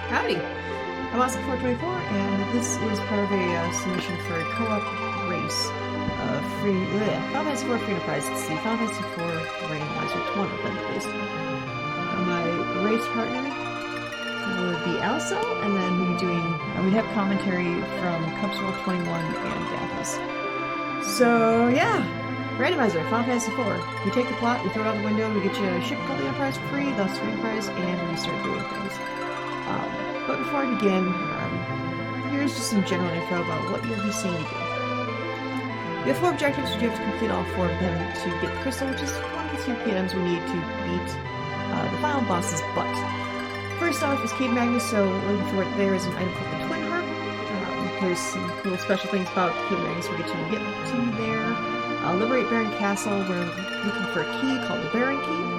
Howdy! I'm Awesome424, and this is part of a submission for a co-op race. Final Fantasy IV Freedom Prize. It's the Final Fantasy IV randomizer. It's one of them, at least. My race partner would be Alcel, and then we'd have commentary from Cupsroll21 and Daphnis. So, yeah! Randomizer, Final Fantasy IV. We take the plot, we throw it out the window, we get you a ship called the Enterprise for free, thus Freedom Prize, and we start doing things. But before I begin, here's just some general info about what you'll be seeing me do. We have 4 objectives, which you have to complete all 4 of them to get the crystal, which is one of the 2 items we need to beat the final boss's butt. First off is Cave Magnus, so looking for it there is an item called the Twin Harp. There's some cool special things about Cave Magnus we'll get to there. Liberate Baron Castle, we're looking for a key called the Baron Key.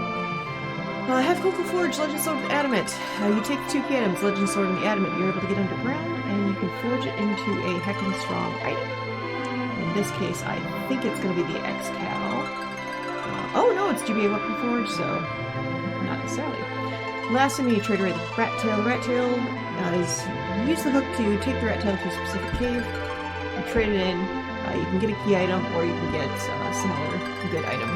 Have Coco Forge Legend Sword with Adamant. You take the 2 key items, Legend Sword and the Adamant, you're able to get underground, and you can forge it into a heckin' strong item. In this case, I think it's going to be the X-Cal. Oh no, it's GBA Weapon Forge, so not necessarily. Last time you trade away the Rat Tail. The Rat Tail is you use the hook to take the Rat Tail to a specific cave. You trade it in. You can get a key item, or you can get some other good item.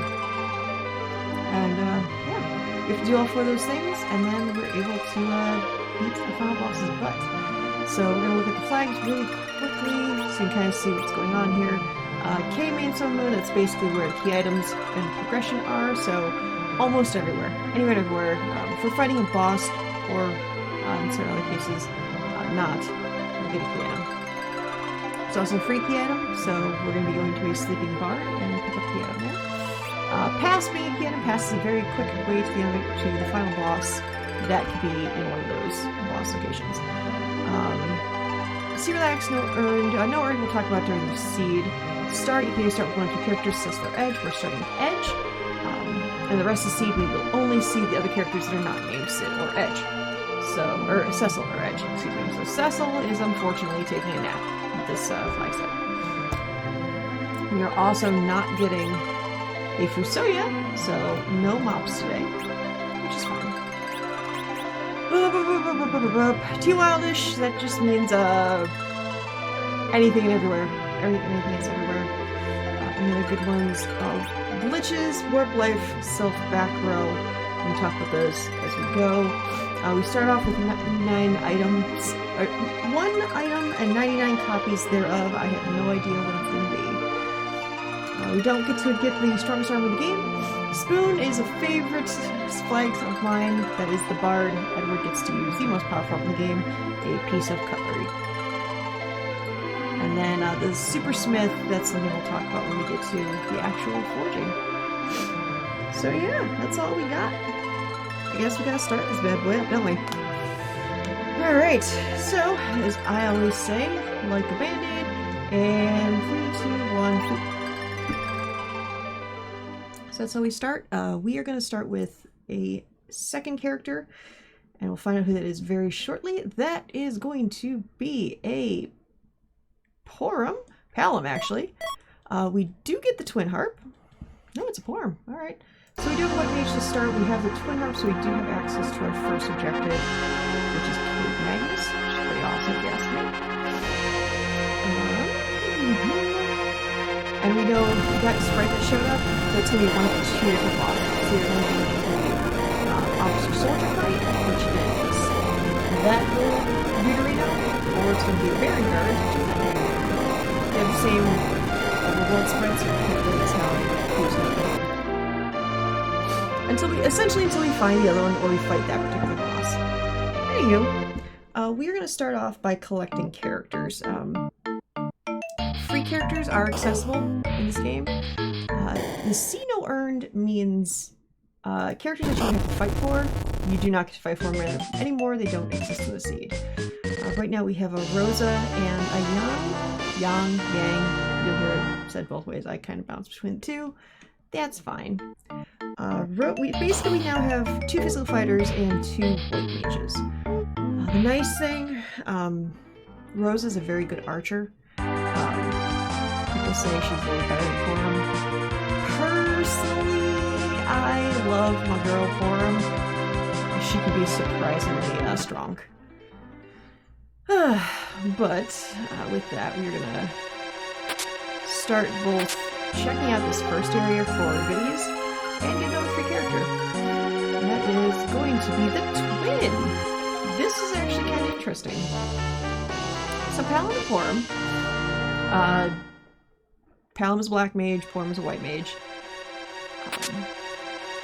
And yeah, we have to do all 4 of those things, and then we're able to beat the final boss's butt. So we're going to look at the flags really quickly, so you can kind of see what's going on here. K main summon, that's basically where the key items and progression are, so almost everywhere. Anywhere, everywhere. If we're fighting a boss, or in certain other cases, not, we'll get a key item. It's also a free key item, so we're going to be going to a sleeping bar and pick up key item there. Pass being a key item, pass is a very quick way to the final boss. That could be in one of those boss locations. See Relax, no earned. No earned we'll talk about during the seed. Start, you can start with 1 or 2 characters, Cecil or Edge. We're starting with Edge. And the rest of the seed, we will only see the other characters that are not named Sid or Edge. Or Cecil or Edge, excuse me. So Cecil is unfortunately taking a nap with this flag set. We are also not getting a Fusoya, so no mops today, which is fine. T-Wildish, that just means anything and everywhere. Anything is everywhere. Any other good ones? Glitches, Warp Life, Self Back Row. We'll talk about those as we go. We start off with 99 items. 1 item and 99 copies thereof. I have no idea what it's going to be. We don't get to get the strongest arm of the game. Spoon is a favorite flag of mine. That is the Bard. Edward gets to use the most powerful in the game, a piece of cutlery. And then the Super Smith, that's something we'll talk about when we get to the actual forging. So yeah, that's all we got. I guess we gotta start this bad boy up, don't we? Alright, so as I always say, like a band-aid, and 3, 2, 1, 2. So that's how we start. We are going to start with a second character, and we'll find out who that is very shortly. That is going to be a Palom, actually. We do get the Twin Harp. No, it's a Palom. Alright. So we do have a webpage to start. We have the Twin Harp, so we do have access to our first objective, which is Cave Magnus, which is pretty awesome, if you ask me. And we know that sprite that showed up, that's going to be one of the 2 different bosses. It's either going to be the Officer Soldier fight, which is that little Buterino, or it's going to be a Baron Guard, which is that little. They have the same reward sprites, so you can't really tell who's going to be. Until we find the other one, or we fight that particular boss. Anywho, we are going to start off by collecting characters. Free characters are accessible in this game. The C no earned means characters that you have to fight for. You do not get to fight for them anymore. They don't exist in the seed. Right now we have a Rosa and a Yang. You'll hear it said both ways. I kind of bounce between the 2. That's fine. We now have 2 physical fighters and 2 white mages. The nice thing, Rosa's a very good archer. People say she's really better than Forum. Personally, I love my girl Forum. She can be surprisingly strong. But with that, we're gonna start both checking out this first area for goodies and get another free character. And that is going to be the twin. This is actually kind of interesting. So Palom and Porom. Palom is a black mage, Porom is a white mage.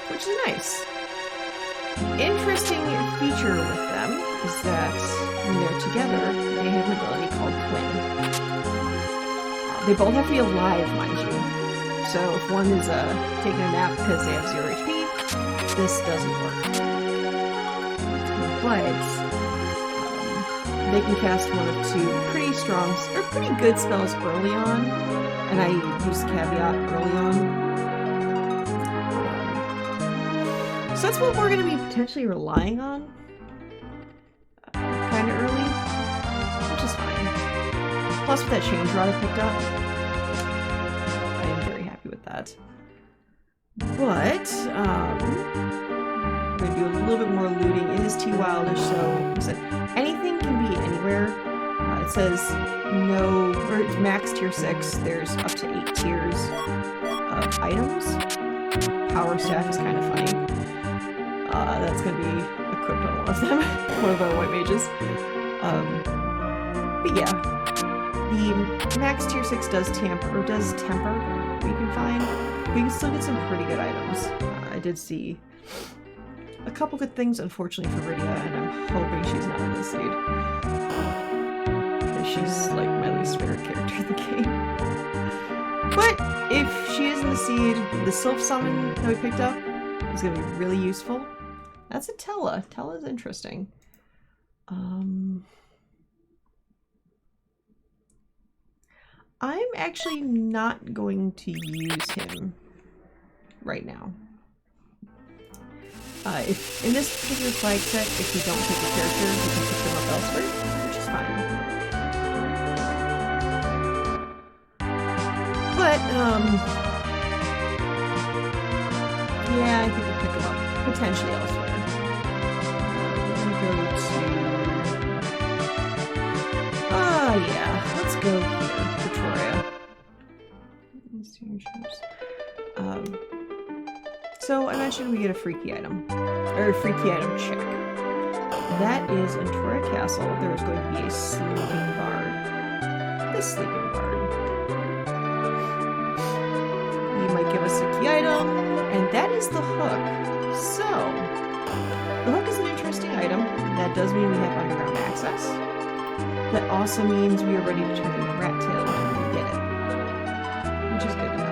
Which is nice. Interesting feature with them is that when they're together, they have an ability called Twin. They both have to be alive, mind you. So if one is taking a nap because they have 0 HP, this doesn't work. But they can cast one of two pretty strong, or pretty good spells early on, and I used caveat early on. So that's what we're going to be potentially relying on kind of early, which is fine. Plus with that change rod I picked up, I am very happy with that. But, I'm going to do a little bit more looting. It is too wildish, so like I said, anything can be anywhere. It says no, or it's max tier 6, there's up to 8 tiers of items. Power staff is kind of funny. That's going to be equipped on one of them, one of the white mages. But yeah, the max tier 6 does temper what you can find, but you can still get some pretty good items. I did see a couple good things, unfortunately for Rydia, and I'm hoping she's not in this seed. She's like my least favorite character in the game. But if she is in the seed, the Sylph Summon that we picked up is going to be really useful. That's a Tella. Tella's interesting. I'm actually not going to use him right now. If in this particular flag set, if you don't pick a character, you can pick them up elsewhere, which is fine. But, yeah, I think we'll pick them up potentially elsewhere. We're gonna go to... yeah, let's go here, Victoria. Let's see your shows. So I mentioned we get a freaky item, or a freaky item check. That is in Toria Castle, there's going to be a sleeping bard. This sleeping bard. He might give us a key item, and that is the hook. So, the hook is an interesting item. That does mean we have underground access. That also means we are ready to turn into Rat Tail when we get it. Which is good to know.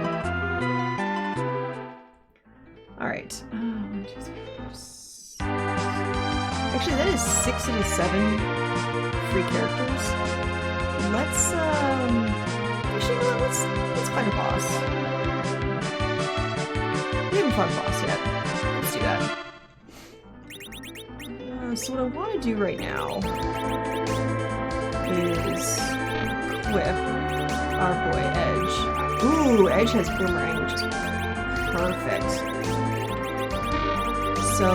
Alright. 1, 2, 3, 4, 6. Actually, that is 6 of the 7 free characters. Let's, actually, you know what? Let's find a boss. We haven't fought a boss yet. Let's do that. So what I want to do right now is equip our boy Edge. Ooh, Edge has Boomerang, which is perfect. So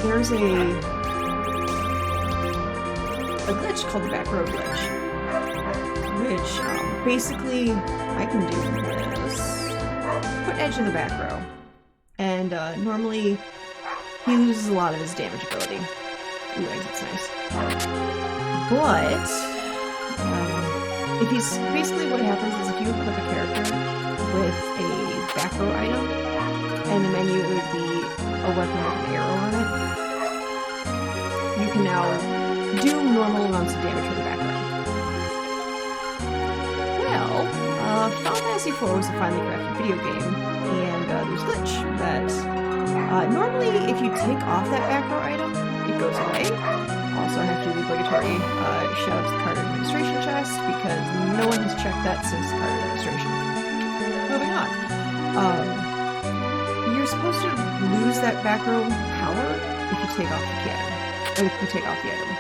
there's a glitch called the back row glitch, which basically I can do is put Edge in the back row, and normally he loses a lot of his damage ability. Ooh, exit's nice. But if he's basically what happens is if you equip a character with a back row item, and the menu it would be a weapon with an arrow on it, you can now do normal amounts of damage with the back row. Well, Final Fantasy IV was a finely crafted video game, and there's a glitch that normally if you take off that back row item, it goes away. Also, I have to do the obligatory shout out to the card administration chest because no one has checked that since card administration. Moving on. You're supposed to lose that back row power if you take off the key item. Or if you take off the item.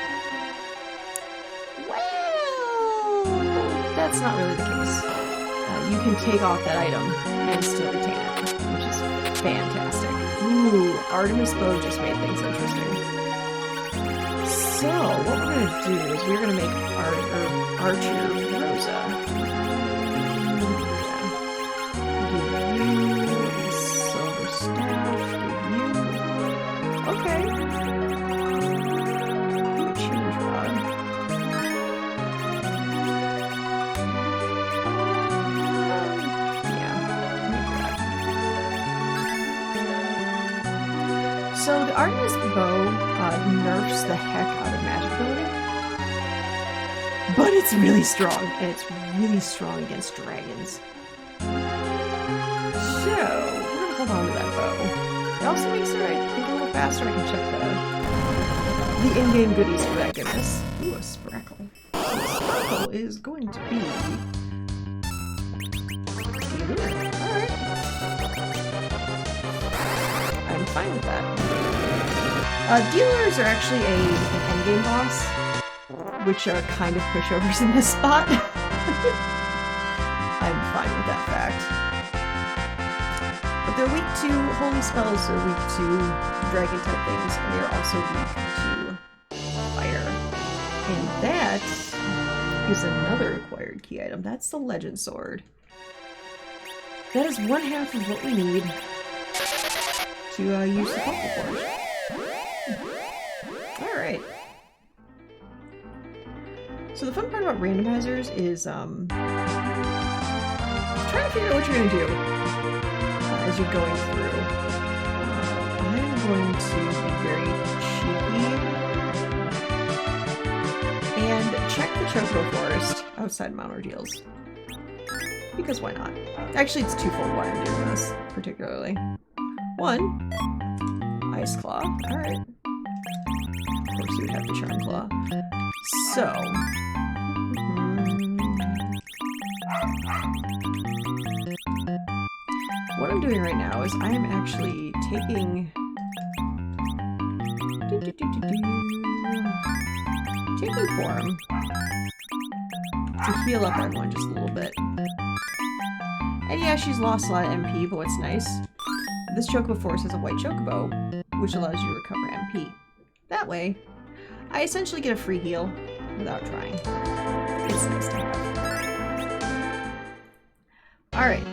Well, that's not really the case. You can take off that item and still retain it, which is fantastic. Ooh, Artemis Bow just made things interesting. So, what we're going to do is we're going to make Archer Rosa. Give you a silver staff. Give you... Okay. Give you a change rod. So the Artemis bow nerfs the heck out of magic ability, but it's really strong, and it's really strong against dragons. So we're gonna hold on to that bow. It also makes it, I think, a little faster. I can check the in-game goodies for that goodness. Ooh, a sparkle. So the sparkle is going to be alright. I'm fine with that. Dealers are actually an endgame boss, which are kind of pushovers in this spot. I'm fine with that fact. But they're weak to holy spells, they're weak to dragon type things, and they're also weak to fire. And that is another acquired key item. That's the Legend Sword. That is one half of what we need to use the Purple Forge. Alright. So the fun part about randomizers is trying to figure out what you're going to do as you're going through. I'm going to be very cheeky and check the Choco Forest outside Mount Ordeals. Because why not? Actually, it's twofold why I'm doing this, particularly. One, Ice Claw. Alright. Of course, you would have the Charm Claw. So. What I'm doing right now is I am actually taking. Taking form to heal up everyone just a little bit. And yeah, she's lost a lot of MP, but what's nice, this Chocobo Force has a white Chocobo, which allows you to recover MP. That way, I essentially get a free heal without trying. It's nice to have. Alright,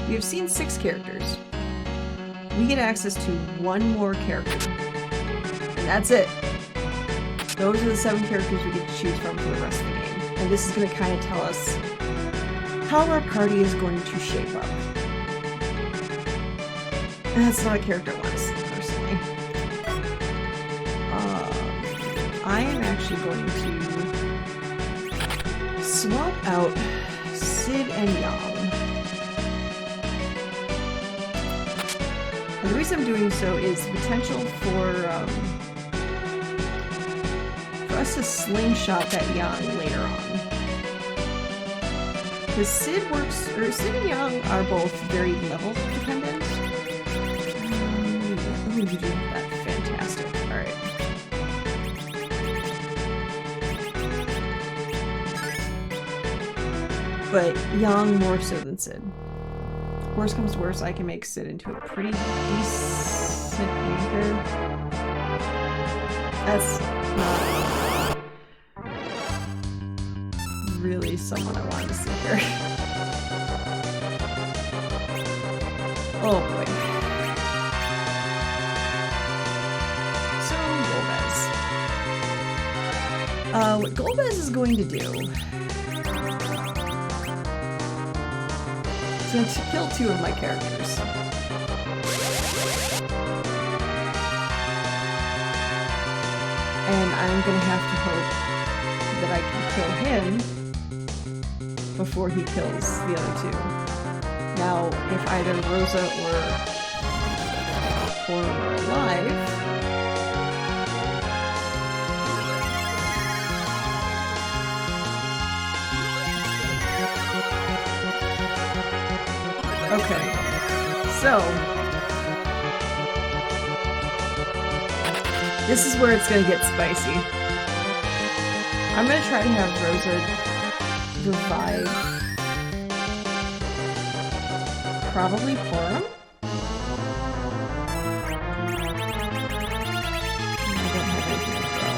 we have seen 6 characters. We get access to 1 more character. And that's it. Those are the 7 characters we get to choose from for the rest of the game. And this is going to kind of tell us how our party is going to shape up. And that's not a character I want to see, personally. I am actually going to swap out Sid and Yang. And the reason I'm doing so is the potential for us to slingshot that Yang later on. Because Sid and Yang are both very level dependent. Let me do that. Fantastic. Alright. But Yang more so than Sid. Worst comes to worst, I can make Sid into a pretty decent anchor. That's not really someone I wanted to see here. Oh boy. So, Golbez. What Golbez is going to do is going to kill 2 of my characters. And I'm going to have to hope that I can kill him before he kills the other 2. Now, if either Rosa or are alive, okay, so this is where it's going to get spicy. I'm going to try to have Rosa revive probably Porum. I don't have anything to throw.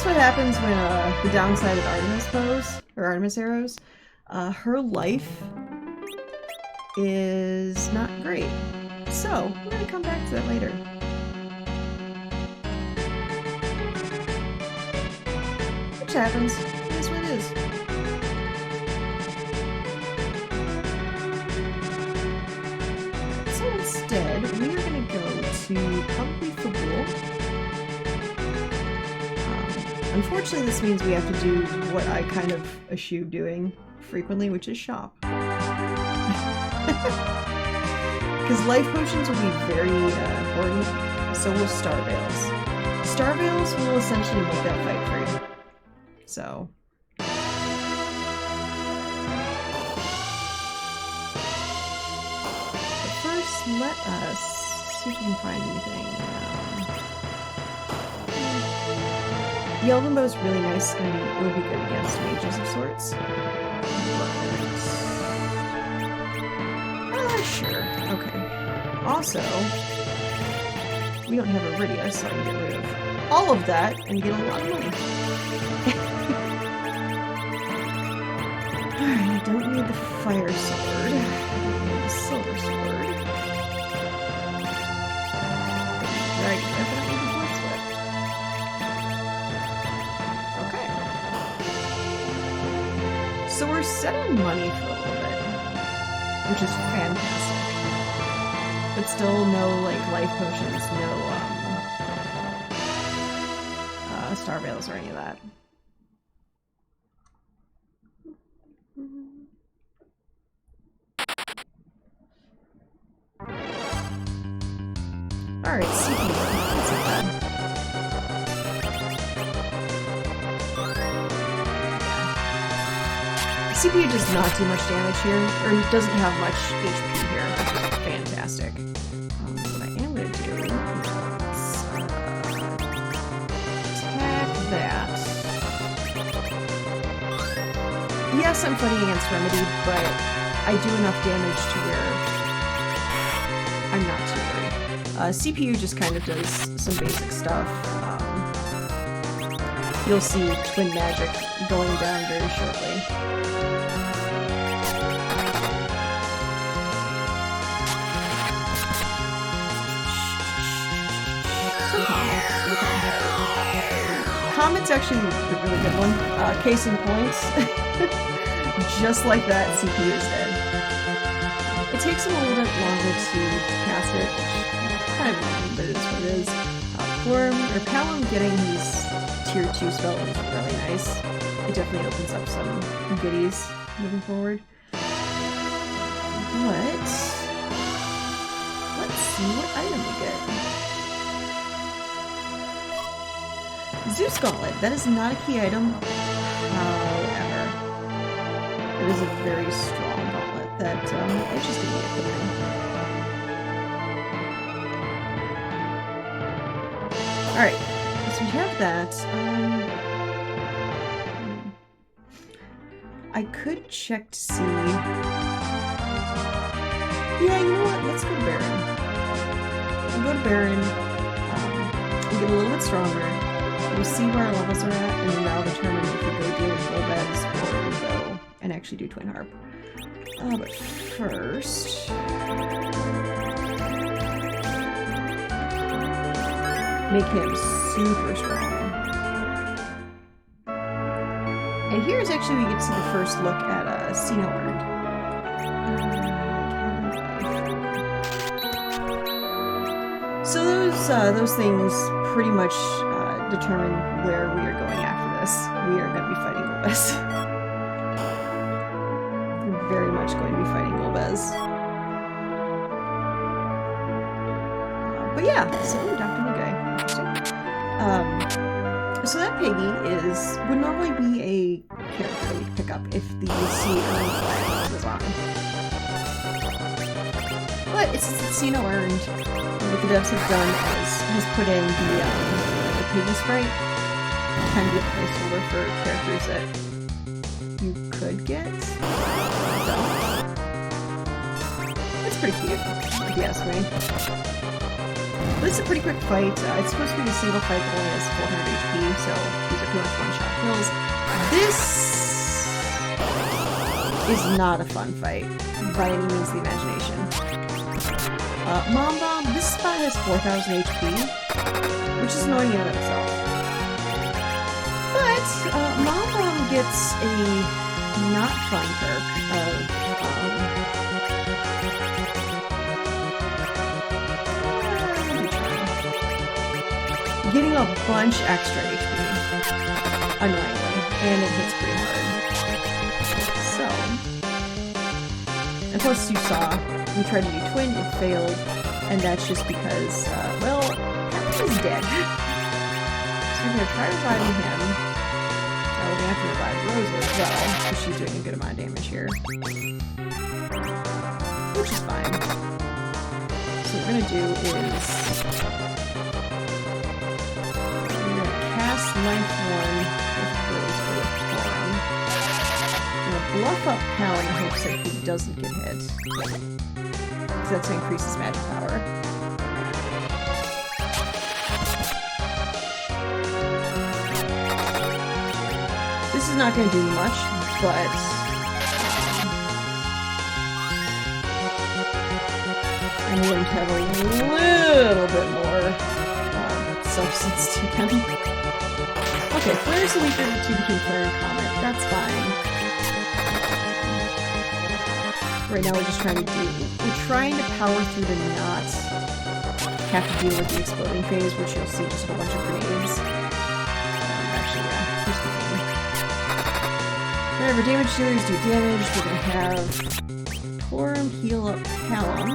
what happens when the downside of Artemis bows, or Artemis arrows. Her life is not great. So, we're gonna come back to that later. Which happens. It is what it is. So instead, we are gonna go to probably Fabul. Unfortunately, this means we have to do what I kind of eschew doing frequently, which is shop. Because life potions will be very important, so will Star Veils. Star Veils will essentially make that fight free. So... But first, let us see if we can find anything. The Elven Bow is really nice. It would be good against mages of sorts. Sure. Okay. Also, we don't have Iridia, so I can get rid of all of that and get a lot of money. Alright, I don't need the fire sword. I don't need the silver sword. Dragon definitely the horse whip. Okay. So we're set on money for a little bit, which is fantastic. But still no, like, life potions, no, Star Veils or any of that. Alright, CPU. That's not bad. CPU does not do much damage here, or doesn't have much HP here, which is fantastic. What I am going to do is attack that. Yes, I'm fighting against Remedy, but I do enough damage to where I'm not too worried. CPU just kind of does some basic stuff. You'll see Twin Magic going down very shortly. Comet's actually a really good one. Case in points. Just like that, CPU is dead. It takes him a little bit longer to cast it, which is kind of annoying, but it is what it is. Palom getting these tier 2 spells is really nice. It definitely opens up some goodies moving forward. But let's see what item we get. Zeus Gauntlet. That is not a key item. However, it is a very strong gauntlet that it's just going to be equipping. Alright, so we have that. I could check to see... Yeah, you know what? Let's go Baron. We'll go to Baron. We'll get a little bit stronger. We'll see where our levels are at, and then that'll determine if we go deal with Golbez or we go and actually do Twin Harp. But first... make him super strong. And here's actually we get to see the first look at Sino Earned. So those things pretty much determine where we are going after this. We are going to be fighting Golbez. We're very much going to be fighting Golbez. But yeah, so Dr. Mugai. Interesting. So that Piggy would normally be a character that we could pick up if the Sino Earned flag was on. But it's Sino Earned. What the devs have done has put in the Piggy sprite, kind of be a placeholder for characters that you could get. It's pretty cute, if you ask me. But it's a pretty quick fight. It's supposed to be a single fight that only has 400 HP, so these are pretty much one-shot kills. This is not a fun fight by any means of the imagination. Mom Bomb, this spot has 4,000 HP, which is annoying in and of itself. But Mom Bomb gets a not fun perk of getting a bunch extra HP, annoyingly, and it hits pretty hard. So, and plus you saw, we tried to do Twin, it failed, and that's just because, well, Captain is dead. So we're gonna try reviving him. Now we're gonna have to revive Rosa as well, because she's doing a good amount of damage here. Which is fine. So what we're gonna do is length 1 with Rosa with Forum. I'm gonna bluff up Pound in hopes that he doesn't get hit. Because that's gonna increase his magic power. This is not gonna do much, but I'm going to have a little bit more substance to them. Okay, Flare's the weaker of the two between Flare and Comet. That's fine. Right now we're just trying to power through the not have to deal with the exploding phase, which you'll see just a whole bunch of grenades. Actually, yeah, here's the thing. Whenever damage dealers do damage, we're gonna have Torum heal up Callum.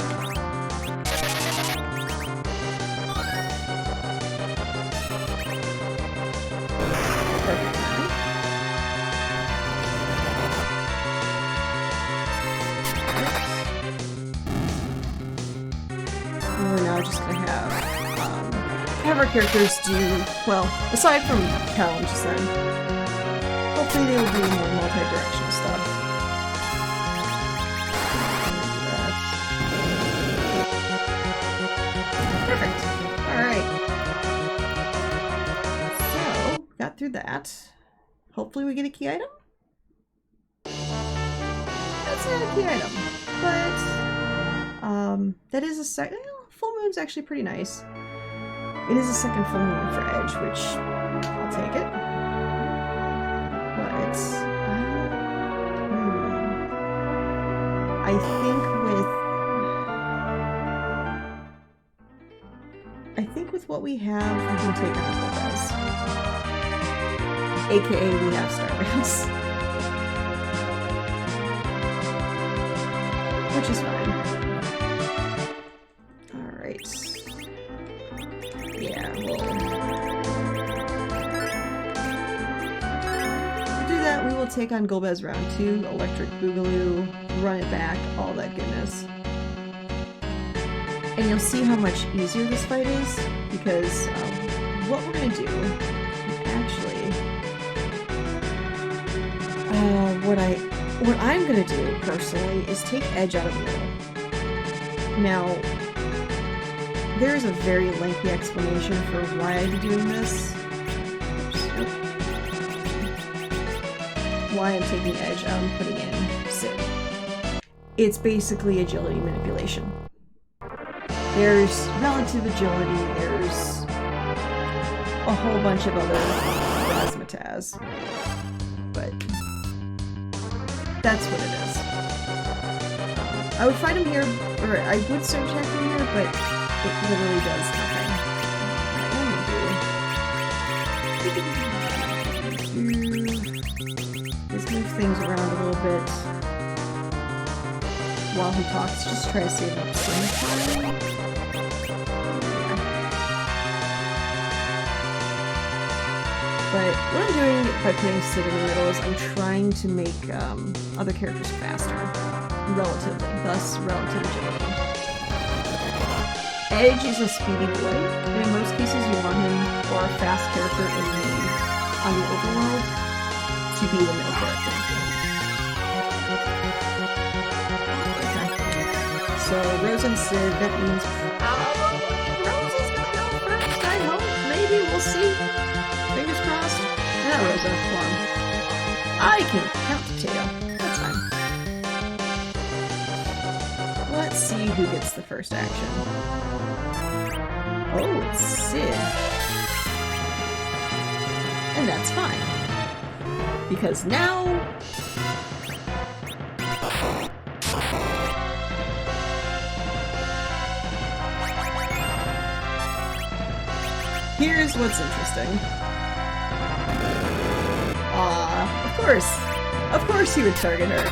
Our characters do, well, aside from Callum just then, hopefully they will do more multi-directional stuff. Perfect. Alright. So, got through that. Hopefully we get a key item? That's not a key item, but that is a second. Full moon's actually pretty nice. It is a second full moon for Edge, which I'll take it. But I think with what we have, we can take on Lopez. AKA we have Starbase. Which is fine. Alright. Yeah, we'll do that. We will take on Golbez round 2, Electric Boogaloo, run it back, all that goodness. And you'll see how much easier this fight is, because what we're going to do, actually, what I'm going to do, personally, is take Edge out of the middle. Now, there is a very lengthy explanation for why I'd be doing this. Why I'm taking Edge out and putting in Sid. It's basically agility manipulation. There's relative agility, there's a whole bunch of other razzmatazz. But that's what it is. I would fight him here, or I would start attacking him here, but it literally does nothing. Let's move things around a little bit while he talks. Just try to save up some time. But what I'm doing by putting Sid in the middle is I'm trying to make other characters faster, relatively, thus relative agility. Edge is a speedy boy, and in most cases you want him, or a fast character on the overworld, to be the middle character. Okay. So Rose and Sid, that means Rose is gonna go first, I hope. Maybe, we'll see. Fingers crossed. that Rosa form. I can count to 2. That's fine. Let's see who gets the first action. Oh, it's Sid. And that's fine. Because now... here's what's interesting. Of course he would target her.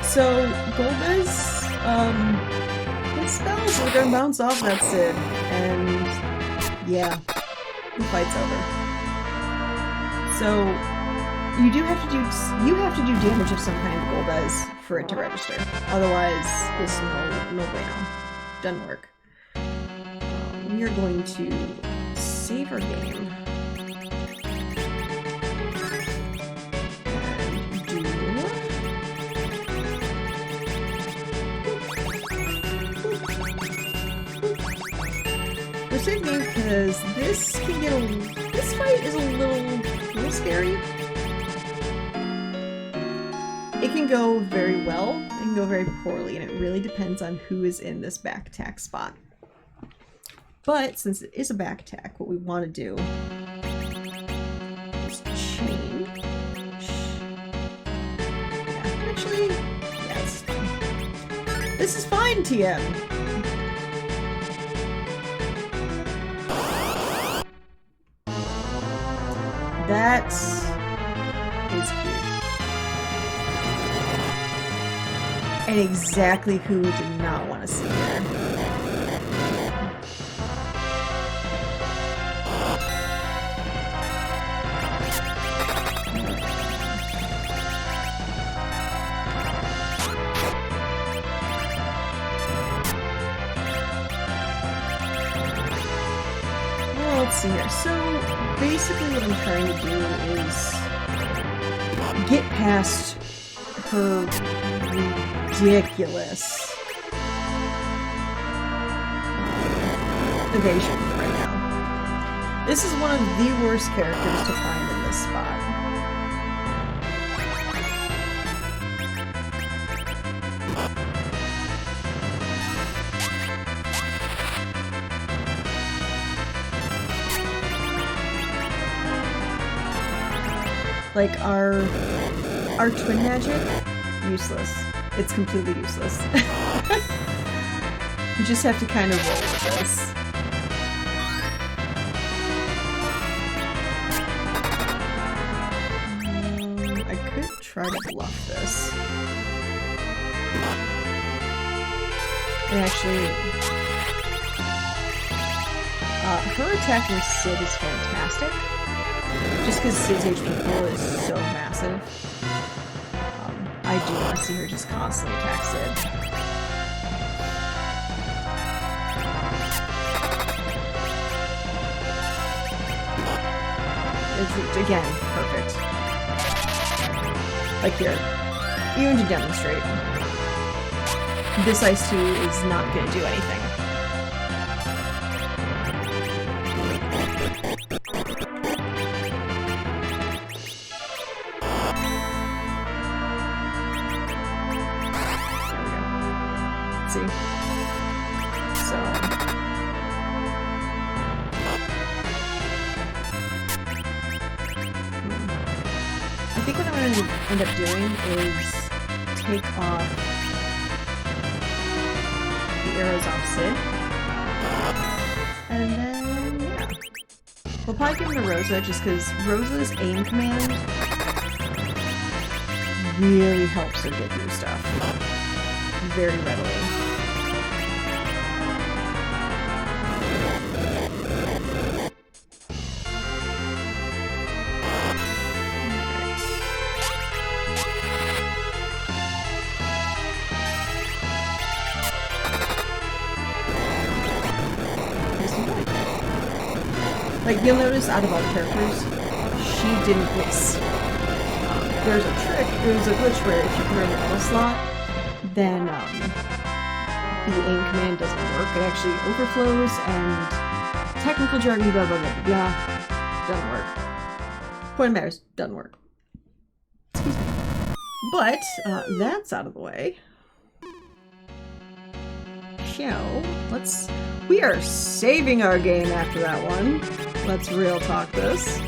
So, Golbez, his spells are gonna bounce off that Sid, and yeah, the fight's over. So, you have to do damage of some kind to Golbez for it to register. Otherwise, it's no bueno. Doesn't work. We are going to save our game. We're saving game because this fight is a little scary. It can go very well, it can go very poorly, and it really depends on who is in this back attack spot. But since it is a back attack, what we want to do is change. Yeah, actually, yeah, this is fine. This is fine, TM! That is cute. And exactly who we did not want to see there. Well, let's see here. So basically what I'm trying to do is get past her ridiculous evasion right now. This is one of the worst characters to find in this spot. Like our twin magic, useless. It's completely useless. You just have to kind of roll with this. I could try to bluff this. And actually, her attacking Sid is fantastic. Just because Sid's HP pool is so massive. I do want to see her just constantly attack Sid. It's, again, perfect. Like here, even to demonstrate, this Ice 2 is not going to do anything. See? So I think what I'm going to end up doing is take off the arrows off Sid, and then yeah, we'll probably give him to Rosa just because Rosa's aim command really helps her get through stuff very readily. Like, you'll notice out of all the characters, she didn't miss. There's a trick, there's a glitch where if you put her in the L slot, then the aim command doesn't work. It actually overflows and technical jargon, blah, blah, blah, blah. Doesn't work. Point of matters, doesn't work. Excuse me. But, that's out of the way. We are saving our game after that one. Let's real talk this.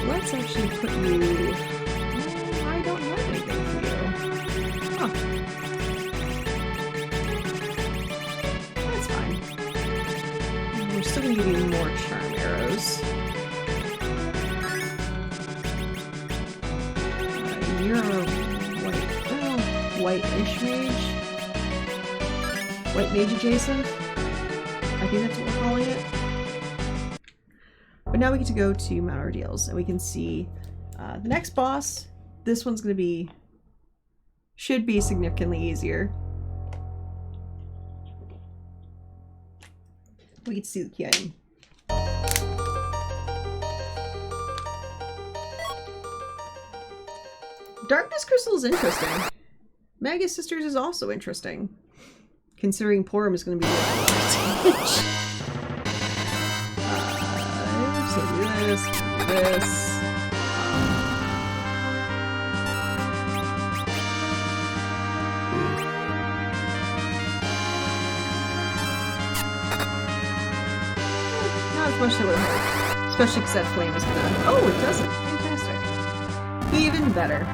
Let's actually put you... I don't have anything for you. Huh. That's fine. We're still going to give you more charm arrows. You're a white-ish mage? White mage adjacent? I think that's what we're calling it. But now we get to go to Mount Ordeals, and we can see the next boss. This one's going to be... should be significantly easier. We get to see the key item. Darkness Crystal is interesting. Magus Sisters is also interesting. Considering Porum is going to be doing a lot of damage. So do this, do this. Not as much as I would have hoped. Especially because that flame is going to... Oh, it doesn't. Fantastic. Even better.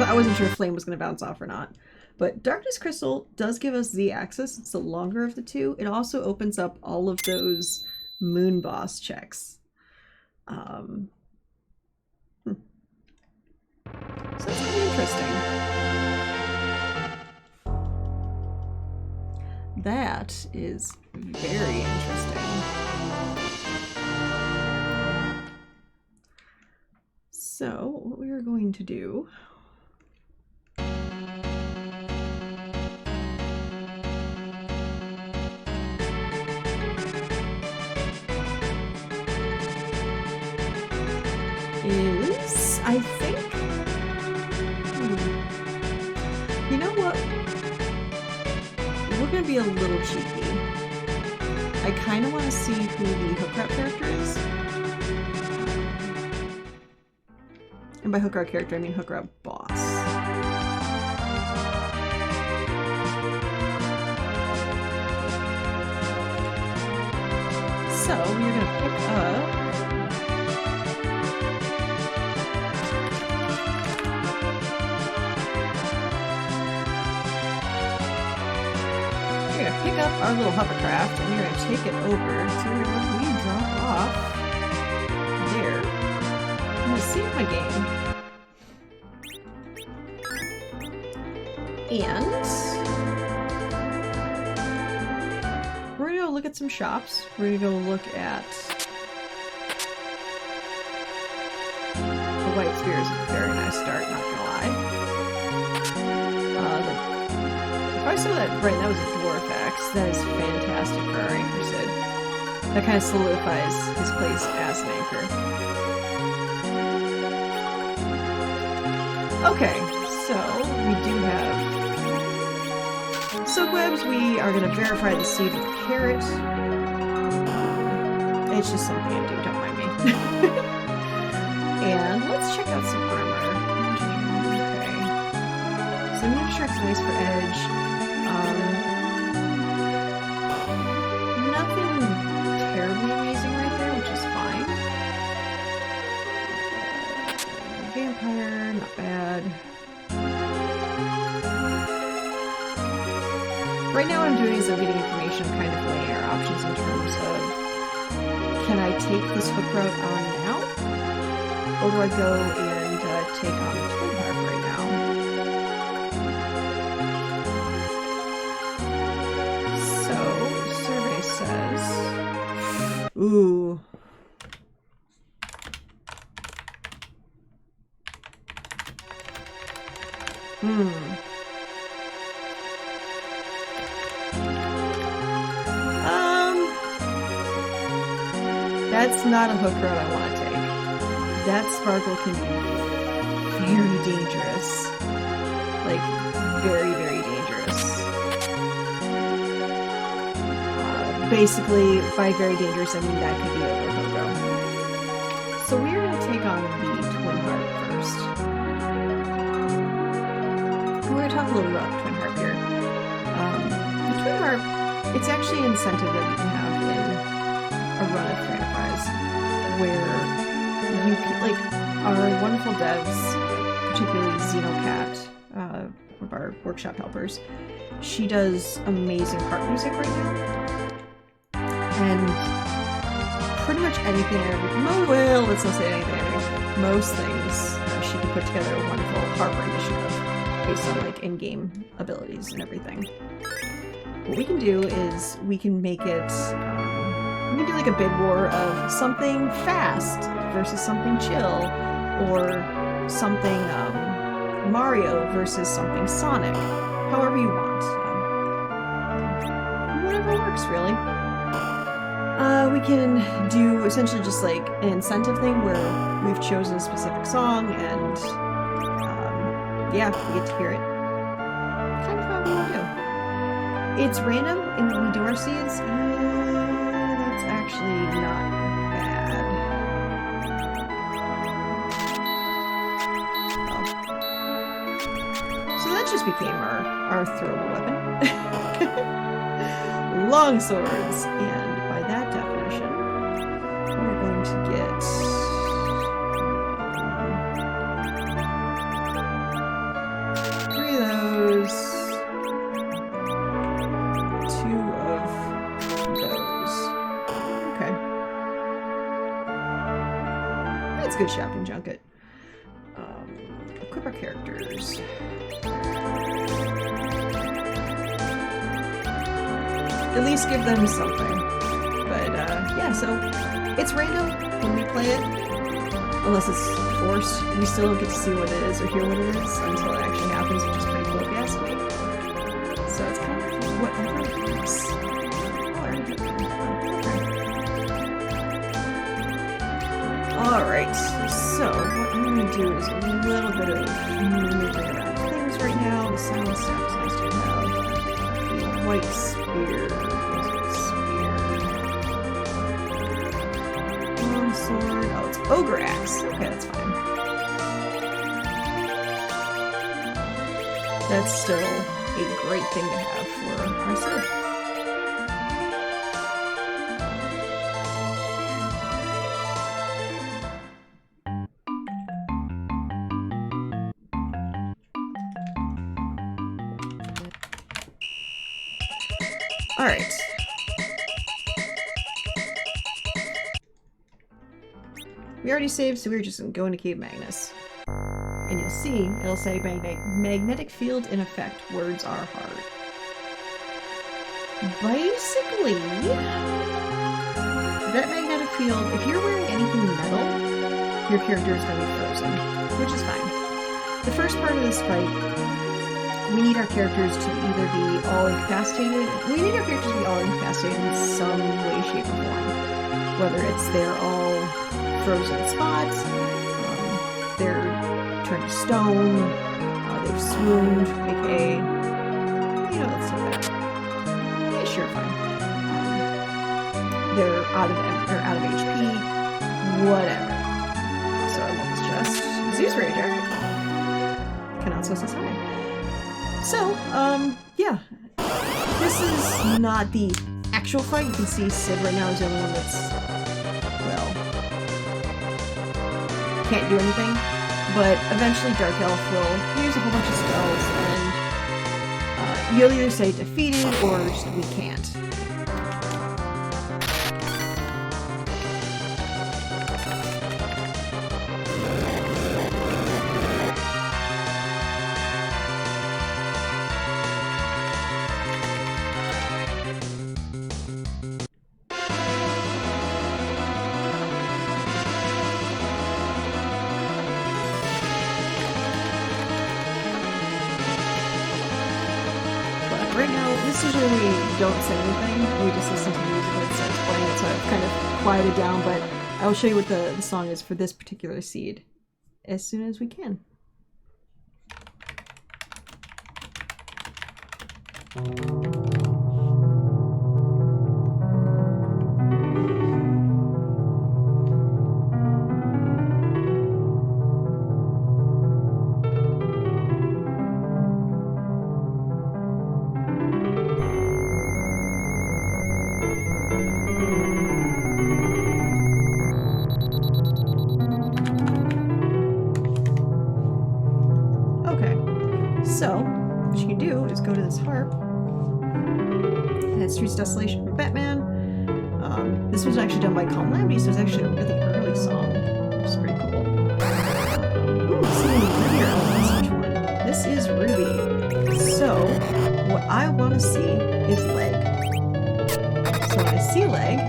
I wasn't sure if flame was going to bounce off or not. But Darkness Crystal does give us Z access. It's the longer of the two. It also opens up all of those moon boss checks. So that's pretty interesting. That is very interesting. So what we are going to do... is, I think, you know what, we're going to be a little cheeky. I kind of want to see who the Hookrat character is. And by Hookrat character, I mean Hookrat boss. So, we're going to pick up... pick up our little hovercraft and we're going to take it over to where we drop off there. I'm going to save my game. And we're going to go look at some shops. We're going to go look at the White Spear is a very nice start, not going to lie. If I saw that, right, that was a dwarf axe. That is fantastic for our anchor Sid. That kind of solidifies his place as an anchor. Okay, so we do have silk webs. We are going to verify the seed with a carrot. It's just something I do, don't mind me. And let's check out some armor. Okay. So I'm not sure it's nice for edge. Nothing terribly amazing right there, which is fine. Vampire, not bad. Right now what I'm doing is I'm getting information, kind of weighing our options in terms of, can I take this hook route on now? Or do I go and take on the Twin Harp right now? Says, ooh. That's not a hook road I want to take. That sparkle can be very dangerous. Like, very, very dangerous. basically, by very dangerous, I mean that could be over Hogo. So we're going to take on the Twin Harp first. We're going to talk a little about Twin Harp here. The Twin Harp, it's actually an incentive that we can have in a run of Free Enterprise, where you can, like, our wonderful devs, particularly Xenocat, one of our workshop helpers, she does amazing harp music right now. And pretty much anything, well, let's not say anything, most things, she can put together a wonderful harp rendition of, based on, like, in-game abilities and everything. What we can do is we can make it, we can do like a bid war of something fast versus something chill, or something Mario versus something Sonic, however you want. Whatever works, really. We can do essentially just like an incentive thing where we've chosen a specific song and yeah, we get to hear it. Kind of how we want to do. It's random, and when we do our seeds, that's actually not bad. Oh. So that just became our throwable weapon. Long swords, and by that definition, we're going to get... three of those. Good shopping junket. Equip our characters. At least give them something. But yeah, so it's random when we play it. Unless it's forced. We still don't get to see what it is or hear what it is until it actually happens, which is pretty cool if you ask me. So it's kind of whatever it is. Alright, so what I'm going to do is a little bit of moving around things right now. The sound staff is nice to have. The white spear. Long sword. Oh, it's ogre axe. Okay, that's fine. That's still a great thing to have for our sword. Alright. We already saved, so we're just going to go into Cave Magnus. And you'll see, it'll say magnetic field in effect. Words are hard. Basically, that magnetic field, if you're wearing anything metal, your character is going to be frozen, which is fine. The first part of this fight, we need our characters to either be all incapacitated. We need our characters to be all incapacitated in some way, shape, or form. Whether it's they're all frozen spots, they're turned to stone, they've swooned, aka, you know, let's take that. Yeah, sure, fine. They're out of HP, whatever. Also, I love this chest. Zeus Rager. Cannot so high. So, yeah. This is not the actual fight. You can see Sid right now is the only one that's, well, can't do anything. But eventually Dark Elf will use a whole bunch of spells, and you'll either say defeated or just we can't. Right now, this is where we don't say anything, we just listen to the music when it starts playing, so I've kind of quieted down, but I will show you what the song is for this particular seed as soon as we can. this harp. It had Streets of Desolation from Batman. This was actually done by Colin Lambie, so it's actually a really early song, which is pretty cool. Ooh, see, here. Which one? This is Ruby. So, what I want to see is leg. So when I see leg,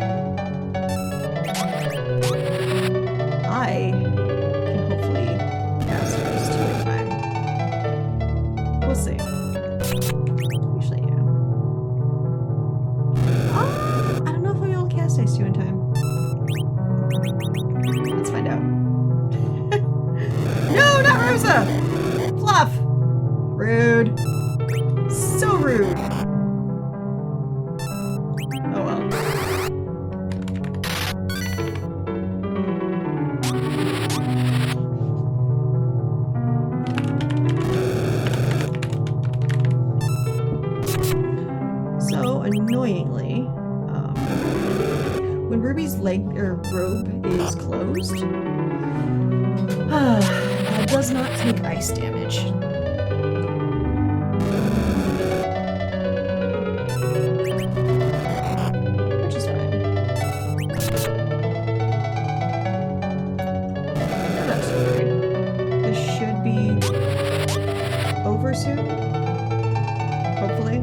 I can hopefully cast those 2 at a time. We'll see. Usually, yeah. I don't know if I'll be able to cast Ice 2 in time. Let's find out. No, not Rosa! Fluff! Rude. So rude. Oh well. So, annoyingly, when Ruby's leg or robe is closed, it does not take ice damage. Which is fine. Not that so great. This should be over soon. Hopefully.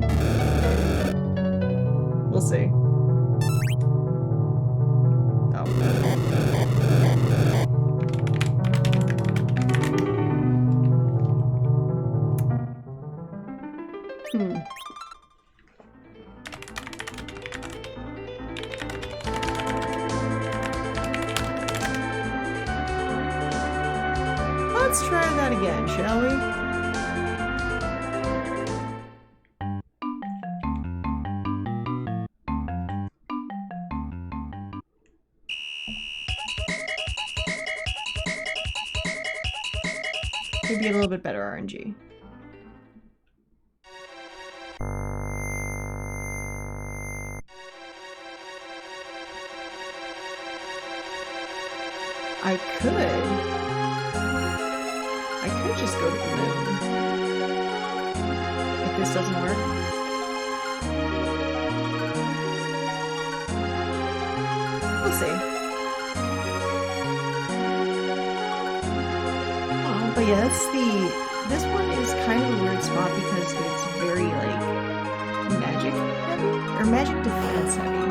We'll see. Let's try that again, shall we? Maybe get a little bit better RNG. I could just go to the moon. If this doesn't work. We'll see. Oh, but yeah, this one is kind of a weird spot because it's very, like, magic heavy? Or magic defense heavy.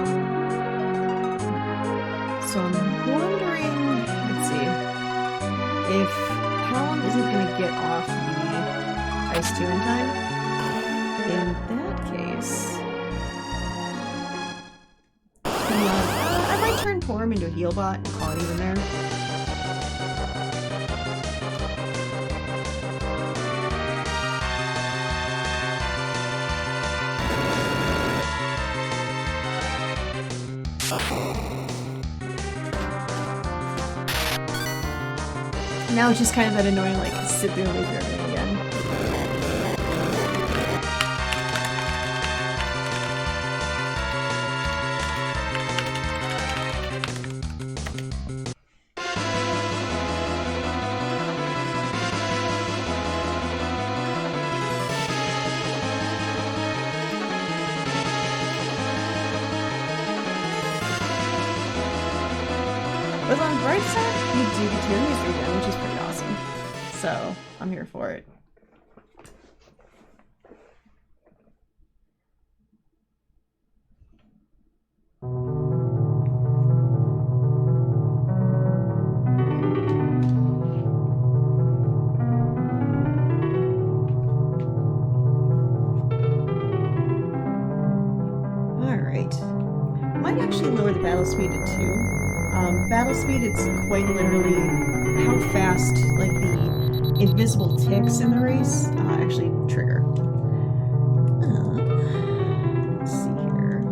So I'm wondering, let's see, if Callum isn't going to get off the Ice 2 in time. In that case, I might turn Torm into a heal bot and call it even there. Now it's just kind of that annoying, like, sit there and wait for everything again. But on the bright side, you do get 2 enemies again, which is pretty awesome. So, I'm here for it. Alright. I might actually lower the battle speed to 2. Battle speed, it's quite literally how fast, like, the invisible ticks in the race actually trigger. Let's see here.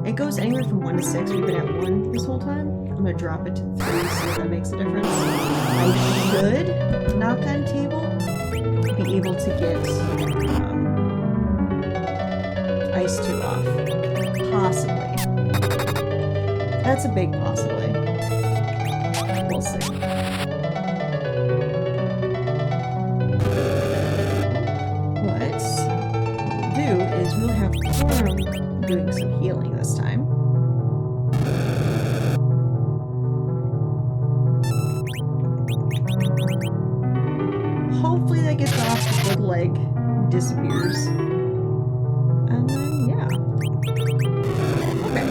It goes anywhere from 1 to 6. We've been at 1 this whole time. I'm going to drop it to 3, see if that makes a difference. I should knock on table, be able to get Ice 2 off. Possibly. That's a big possibly. We'll see. What? have Corum doing some healing this time. Hopefully that gets off before the leg disappears. And then, yeah. Okay.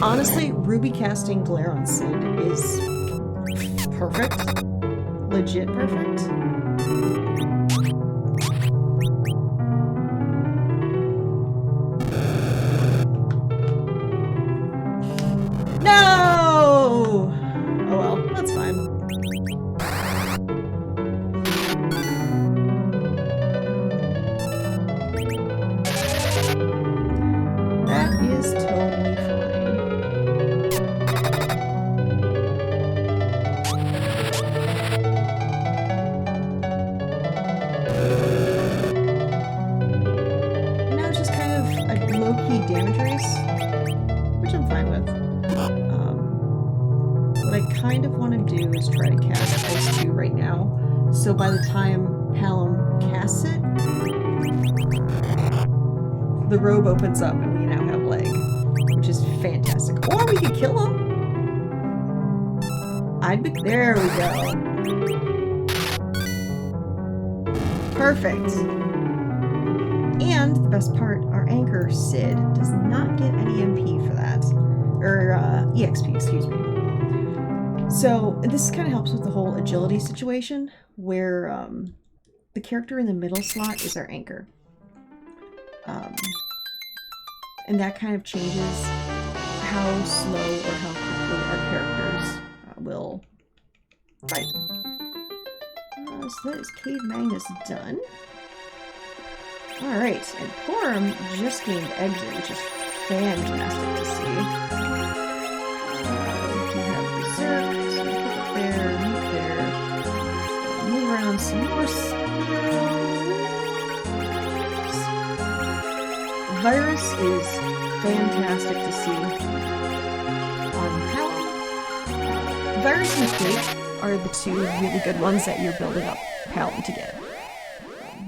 Honestly, Ruby casting Glare on Sid is perfect. Legit perfect. No! Oh well, that's fine. That is totally fine. Now it's just kind of a low-key damage race, which I'm fine with. What I kind of want to do is try to cast Ice 2 right now, so by the time Palom casts it, the robe opens up and we now have leg, which is fantastic. Or we could kill him! There we go. Perfect. And the best part, our anchor, Sid, does not get any MP for that. Or, EXP, excuse me. So, this kind of helps with the whole agility situation, where the character in the middle slot is our anchor. And that kind of changes how slow or how quickly our characters will fight. So that is Cave Magnus done. Alright, and Corum just gained exit, which is fantastic to see. We do have Berserk, so we put it there, move there, move around some more spells. Virus is fantastic to see on Palom. Virus and Fate are the two really good ones that you're building up Palom to get.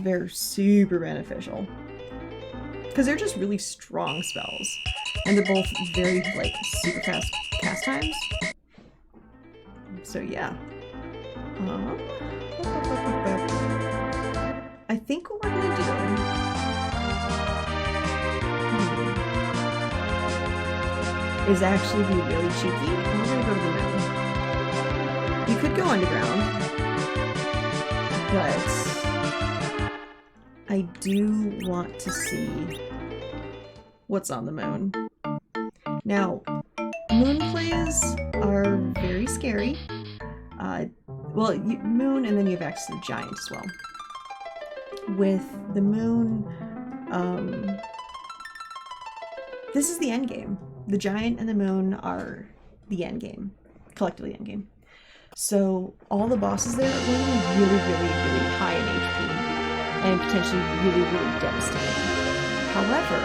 They're super beneficial. Because they're just really strong spells. And they're both very, like, super fast cast times. So, yeah. I think what we're gonna do... is actually be really cheeky. I'm gonna go to the moon. You could go underground. But... I do want to see what's on the moon. Now, moon plays are very scary. Well, moon, and then you have access to the giant as well. With the moon, this is the end game. The giant and the moon are the end game, collectively end game. So all the bosses there are going to be really, really, really high in HP. And potentially really, really devastating. However,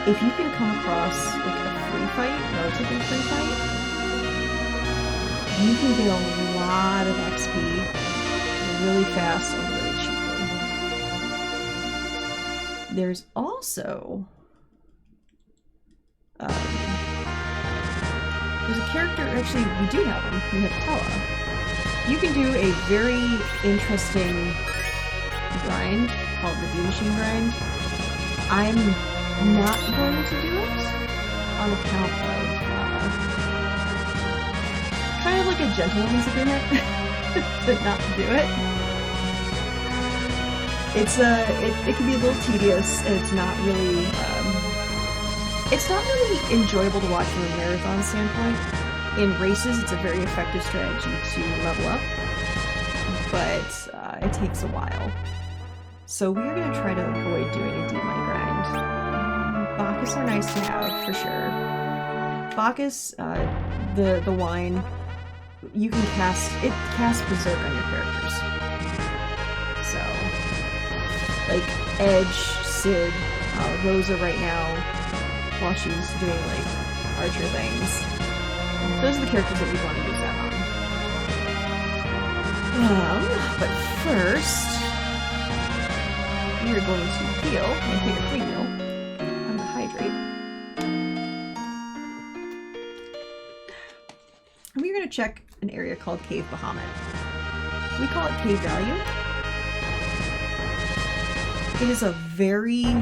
if you can come across like a free fight, relatively free fight, you can get a lot of XP really fast and really cheaply. There's also there's a character, actually we do have him, we have Tella. You can do a very interesting grind called the D-Machine grind. I'm not going to do it on account of kind of like a gentleman's agreement to not do it. It can be a little tedious, and it's not really enjoyable to watch from a marathon standpoint. In races, it's a very effective strategy to level up, but it takes a while. So we're going to try to avoid doing a D-Money grind. Bacchus are nice to have, for sure. Bacchus, the wine, you can cast Berserk on your characters. So, like, Edge, Sid, Rosa right now, while she's doing, like, archer things. Those are the characters that we want to use that on. But first... we are going to heal, and take a free heal, on the check an area called Cave Bahamut. We call it Cave Value. It is a very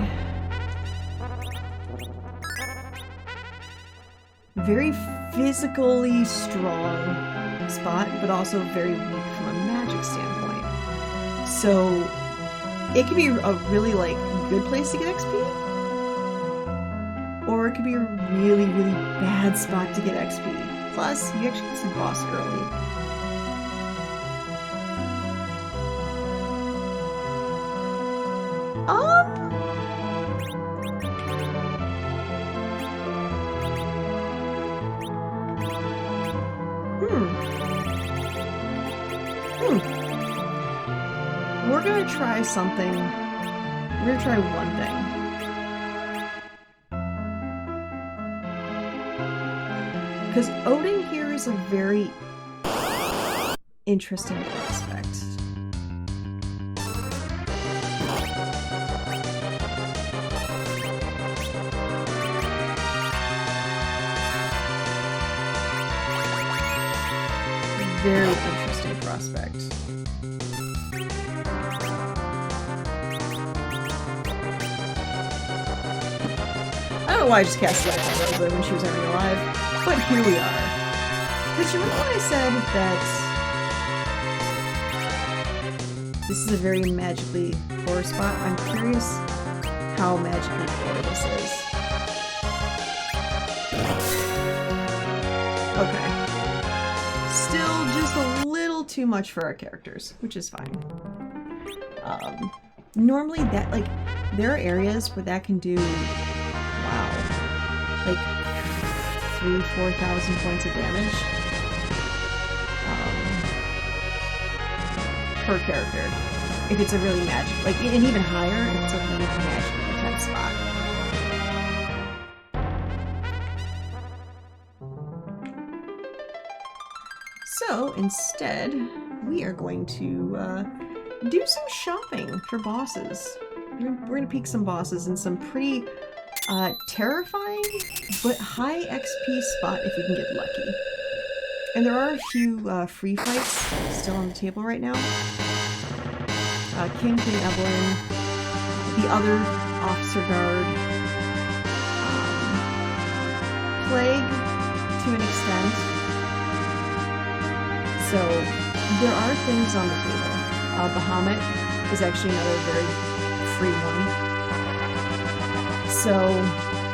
physically strong spot, but also very weak from a magic standpoint. So it could be a really like good place to get XP, or it could be a really bad spot to get XP. Plus, you actually get the boss early. We're gonna try something. We're gonna try one thing. Because Odin here is a very interesting prospect. Very interesting prospect. I don't know why I just cast that on Rosa when she was already alive, but here we are. Because you remember when I said that this is a very magically poor spot? I'm curious how magically poor this is. Okay. Still just a little too much for our characters, which is fine. Normally that, like, there are areas where that can do, wow, like 3,000–4,000 points of damage per character. If it's a really magic, like, and even higher if it's a really magically intense spot. So instead, we are going to do some shopping for bosses. We're going to peek some bosses in some pretty terrifying but high XP spot if we can get lucky. And there are a few free fights still on the table right now. King Evelyn, the other officer guard, Plague to an extent. So there are things on the table. Bahamut is actually another very free one. So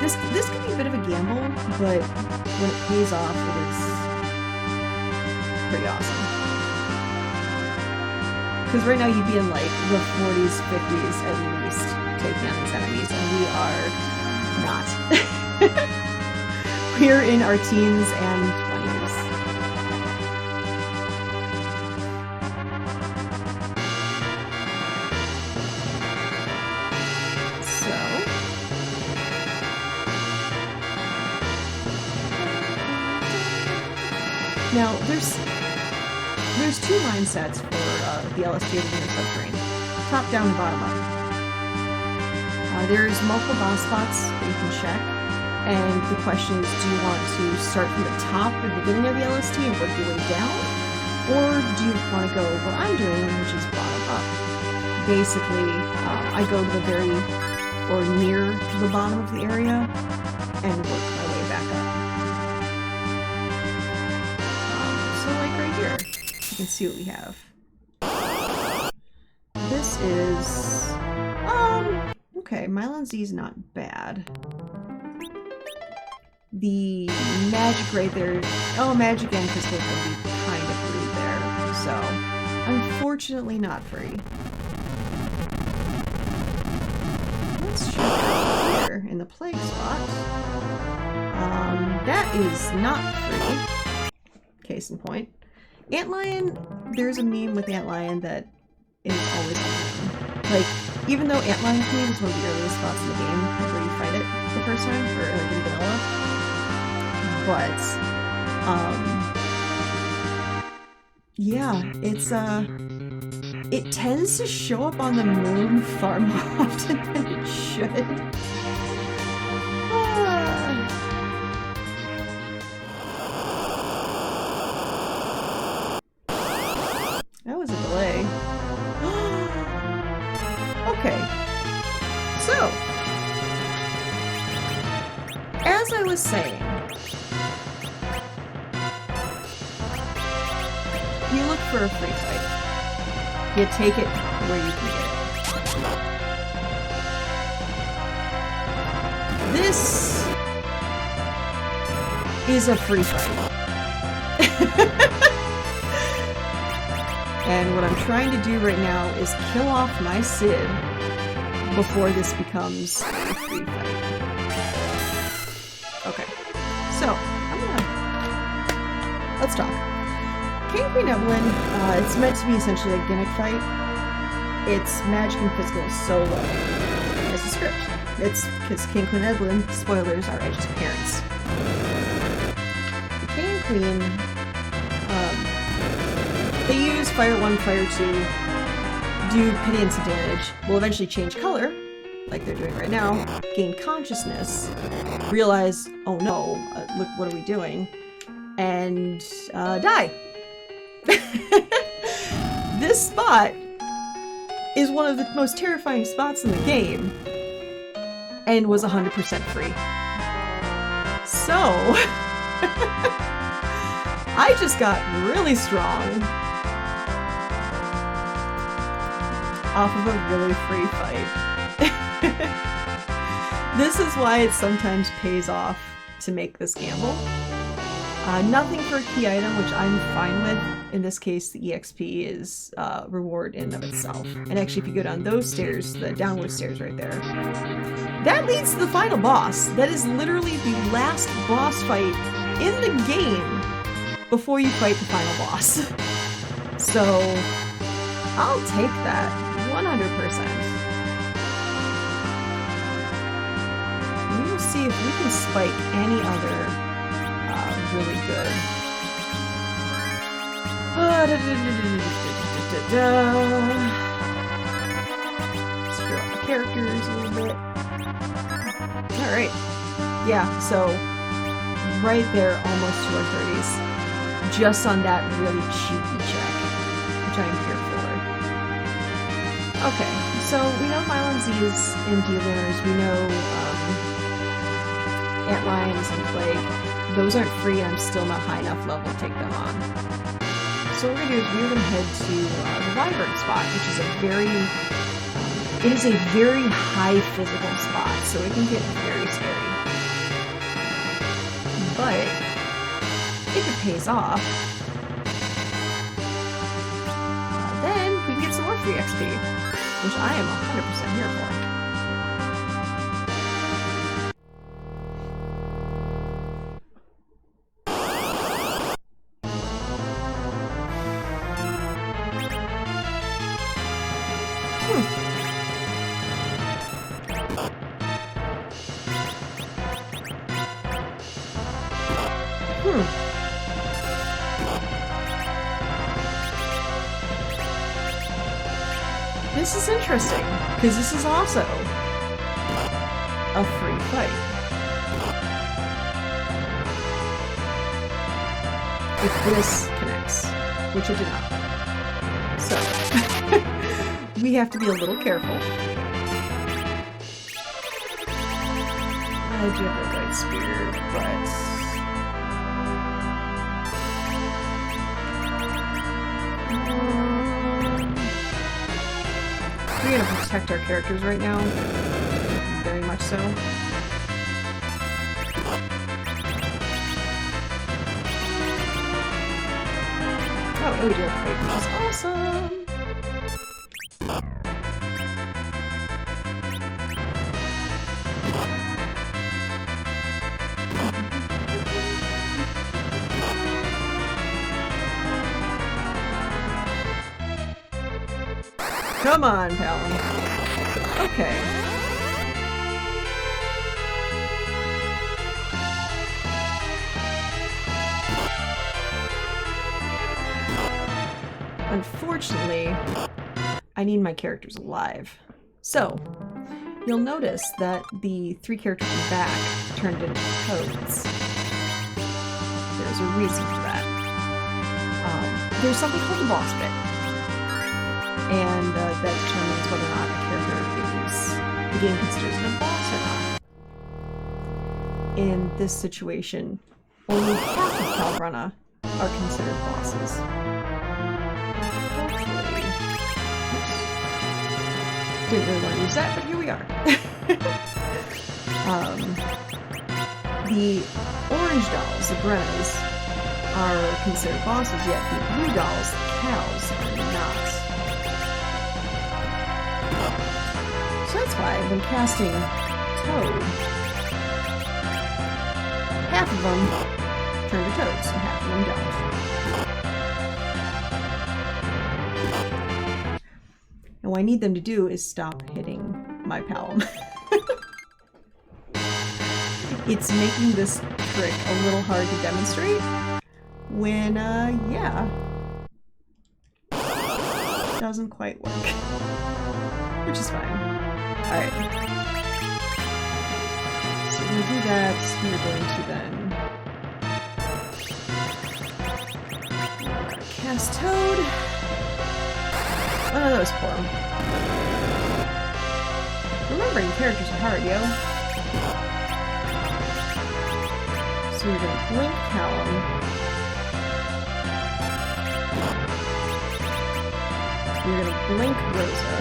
this could be a bit of a gamble, but when it pays off, it is pretty awesome. Because right now you'd be in like the 40s, 50s at least taking on these enemies, and we are not. We're in our teens and 20s. Now, there's two line sets for the LST of the subterranean. Top down and bottom up. There's multiple boss spots that you can check, and the question is, do you want to start from the top at the beginning of the LST and work your way down? Or do you want to go what I'm doing, which is bottom up? Basically, I go to the very, or near the bottom of the area, and work my way back up. Here, you can see what we have. This is, okay, Mylon Z is not bad. The magic right there, magic and physical can be kind of free there, so unfortunately not free. Let's check right here in the plague spot. That is not free. Case in point. Antlion, there's a meme with Antlion that is always on. Like, even though Antlion Cave is one of the earliest spots in the game, like where you fight it the first time, or like in vanilla. But, yeah, it's, it tends to show up on the moon far more often than it should. was a delay. Okay. So, as I was saying, you look for a free fight. You take it where you can get it. This is a free fight. And what I'm trying to do right now is kill off my Sid before this becomes a free fight. Okay, so let's talk. King Queen Evelyn, it's meant to be essentially a gimmick fight. It's magic and physical solo as a script. It's because King Queen Evelyn, spoilers, are Edge's parents. The King and Queen, they use Fire 1, Fire 2, do pittance damage, will eventually change color, like they're doing right now, gain consciousness, realize, oh no, look, what are we doing, and die. This spot is one of the most terrifying spots in the game, and was 100% free. So, I just got really strong off of a really free fight. This is why it sometimes pays off to make this gamble. Nothing for a key item, which I'm fine with. In this case, the EXP is reward in and of itself. And actually, if you go down those stairs, the downward stairs right there, that leads to the final boss. That is literally the last boss fight in the game before you fight the final boss. So, I'll take that 100%. We'll see if we can spike any other really good. Screw up the characters a little bit. Alright. Yeah, so right there, almost to our 30s. Just on that really cheeky check, which I am here for. Okay, so we know Mylon Z's and D-Lunars, we know Antlions and Plague. Those aren't free, and I'm still not high enough level to take them on. So what we're going to do is we're going to head to the Wyvern spot, which is it is a very high physical spot, so it can get very scary. But if it pays off, then we can get some more free XP, which I am 100% here for. This is interesting, because this is also a free fight. If this connects, which it did not. So, we have to be a little careful. I do have a light spear, but... we're gonna protect our characters right now. Very much so. Oh, we do have a fight. That's awesome! Come on, Palin. Okay. Unfortunately, I need my characters alive. So, you'll notice that the 3 characters in the back turned into toads. There's a reason for that. There's something called the boss bit. and that determines whether or not a character is the game considers it a boss or not. In this situation, only half of Calbrunna are considered bosses. Hopefully. Didn't really want to use that, but here we are. The orange dolls, the Brennas, are considered bosses, yet the blue dolls, the cows, are not. So that's why when casting Toad, half of them turn to toads and half of them don't. And what I need them to do is stop hitting my palm. It's making this trick a little hard to demonstrate when, yeah, it doesn't quite work, which is fine. Alright. So we're gonna do that. We're going to then cast Toad. Oh no, that was poor. Remembering characters are hard, yo. So we're gonna blink Callum. We're gonna blink Rosa.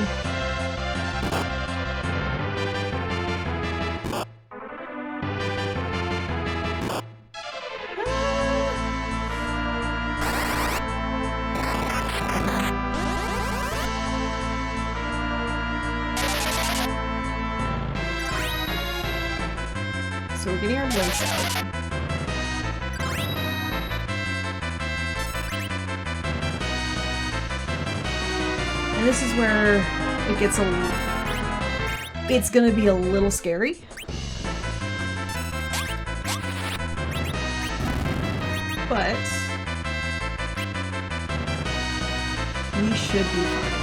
So we're getting our blinks out. And this is where it gets it's gonna be a little scary. But we should be fine.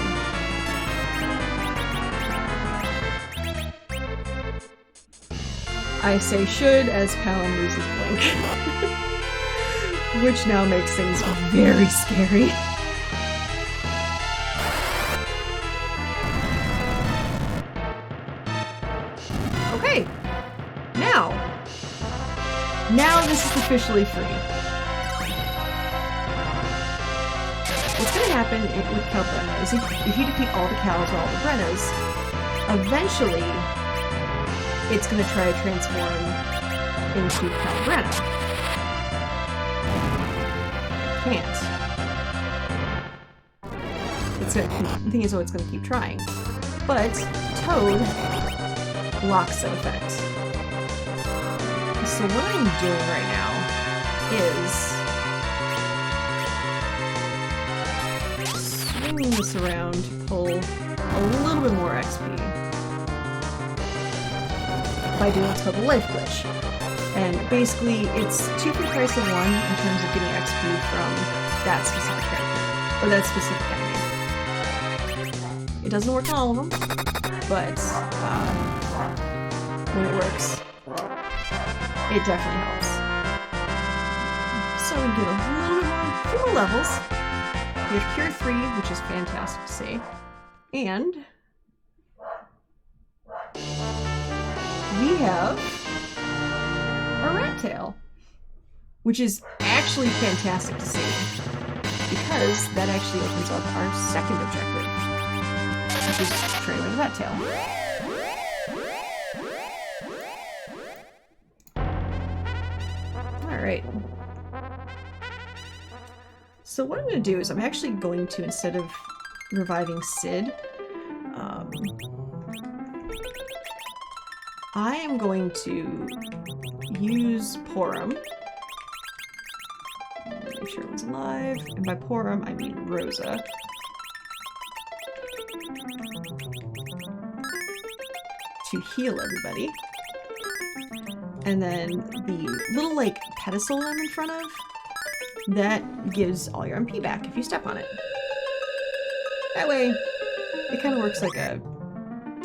I say should as Palom loses Blink. Which now makes things very scary. Okay. Now this is officially free. What's going to happen with Calbrunna is if you defeat all the cows or all the Brennas, eventually it's going to try to transform into Calbrunna. Can't. The thing is, it's going to keep trying. But Toad blocks that effect. So what I'm doing right now is swinging this around to pull a little bit more XP by doing what's called the life glitch. And basically, it's 2 for the price of 1 in terms of getting XP from that specific character, or that specific enemy. It doesn't work on all of them, but when it works, it definitely helps. So we get a few more levels. We have Cure 3, which is fantastic to see. And we have a rat tail, which is actually fantastic to see, because that actually opens up our second objective, which is trailing the rat tail. Alright. So what I'm going to do is I'm actually going to, instead of reviving Sid, I am going to use Porum. Make sure everyone's alive. And by Porum, I mean Rosa. To heal everybody. And then the little, like, pedestal I'm in front of, that gives all your MP back if you step on it. That way, it kind of works like a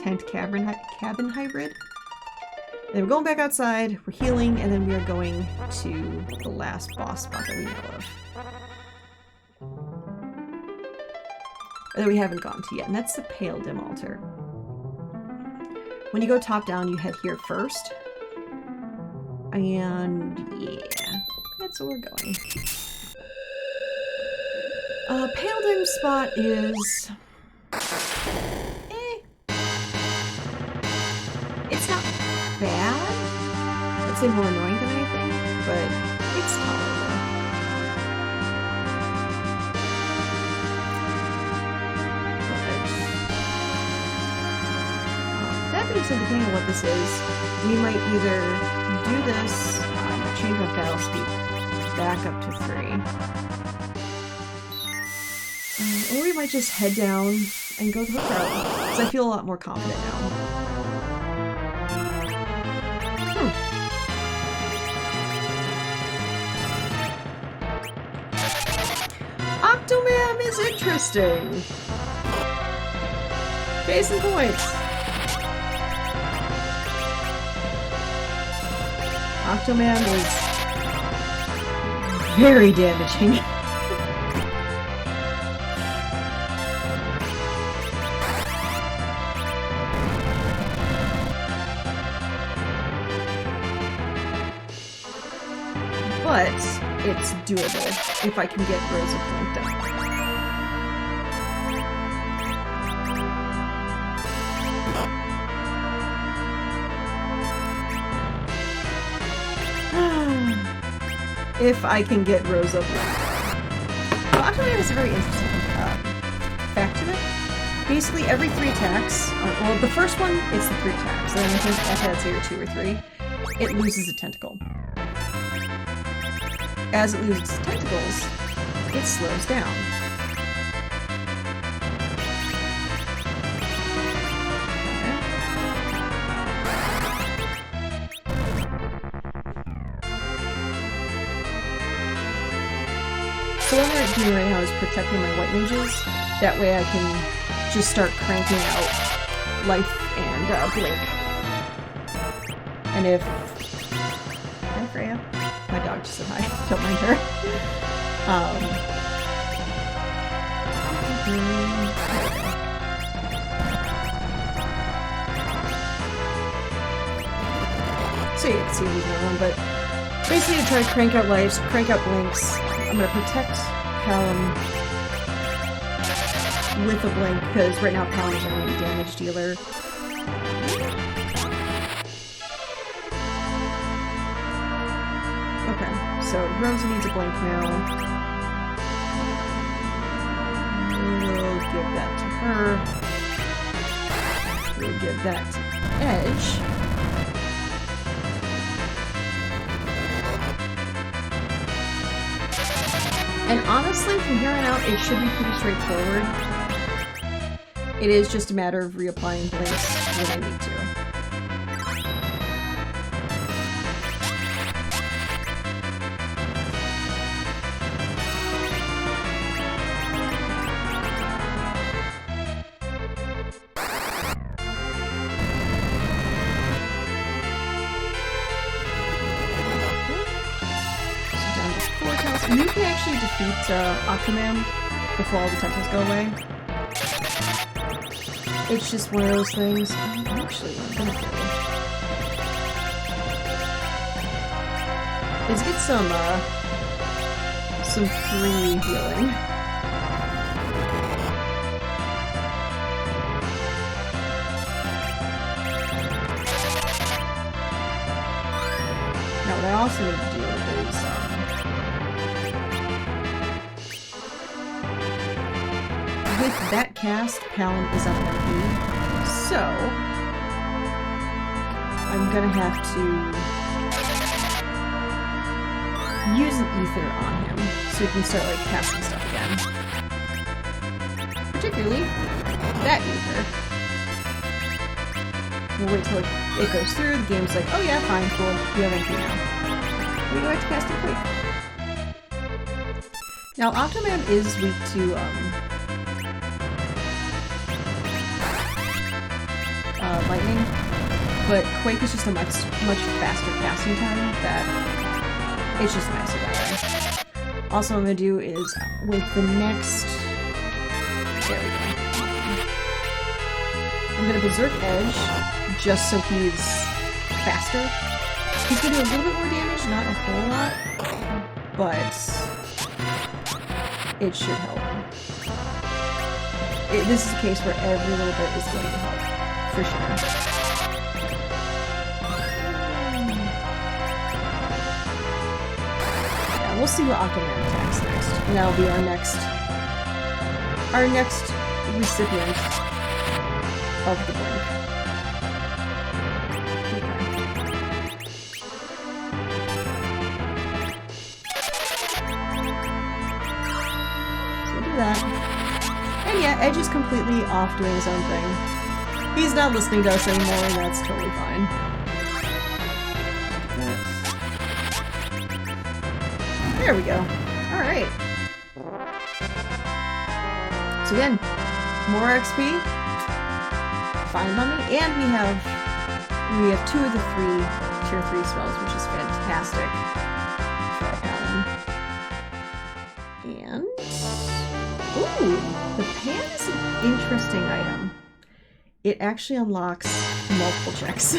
tent cabin hybrid. And we're going back outside, we're healing, and then we are going to the last boss spot that we know of. that we haven't gone to yet, and that's the Pale Dim Altar. When you go top down, you head here first. And yeah, that's where we're going. Pale Dim spot is... It's not bad. I'd say more annoying than anything, but it's tolerable. That being said, depending on what this is, we might either do this, change my battle speed back up to 3. Or we might just head down and go the hook route, because I feel a lot more confident now. Octomam is interesting! Case in point. Octomam is very damaging. But it's doable if I can get Rosa blinked up. If I can get Rosa blinked. Well, actually, there's a very interesting fact to it. Basically, every 3 attacks, well, the first one, it's the 3 attacks, and then I think after that's either 2 or 3, it loses a tentacle. As it loses its tentacles, it slows down. So what I'm doing right now is protecting my white mages. That way I can just start cranking out life and blink. And if... Hi, Freya. My dog just said hi. Don't mind her. So you can see who's another one, but basically I try to crank out lives, crank out blinks. I'm gonna protect Palom with a blink, because right now Palom is only a damage dealer. Okay, so Rosa needs a blink now. We'll give that to her. We'll give that to Edge. And honestly, from here on out, it should be pretty straightforward. It is just a matter of reapplying blinks when I need to. You can actually defeat Octomam before all the tentacles go away. It's just one of those things. Actually, what I'm gonna do is get some free healing. Now, what I also need to do is with that cast, Palom is up MP, so I'm gonna have to use an ether on him so he can start like casting stuff again. Particularly that ether. We'll wait till it goes through, the game's like, oh yeah, fine, cool, you have MP now. We go back to casting quick. Now Octomam is weak to lightning, but Quake is just a much faster casting time that it's just nicer that way. Also, what I'm gonna do is with the next. There we go. I'm gonna Berserk Edge just so he's faster. He's gonna do a little bit more damage, not a whole lot, but it should help. This is a case where every little bit is going to help, for sure. Yeah, we'll see what Aquaman attacks next, and that'll be our next recipient of the blink. So do that. And yeah, Edge is completely off doing his own thing. He's not listening to us anymore, and that's totally fine. There we go. Alright. So again, more XP. Fine by me. And we have 2 of the 3 tier 3 spells, which is fantastic for our paladin. And ooh, the pan is an interesting item. It actually unlocks multiple checks.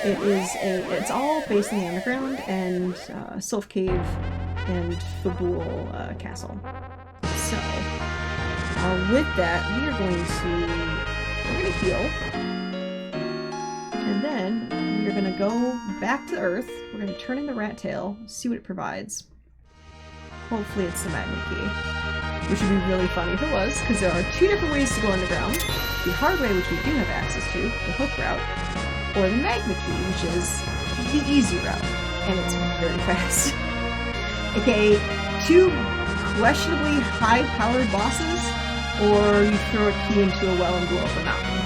It's all based in the underground and Sylph Cave and Fabool Castle. So with that, we're going to heal, and then we're going to go back to Earth. We're going to turn in the rat tail, see what it provides. Hopefully it's the magma key, which would be really funny if it was, because there are 2 different ways to go underground. The hard way, which we do have access to, the hook route, or the magma key, which is the easy route, and it's very fast. Okay, 2 questionably high-powered bosses, or you throw a key into a well and blow up a mountain.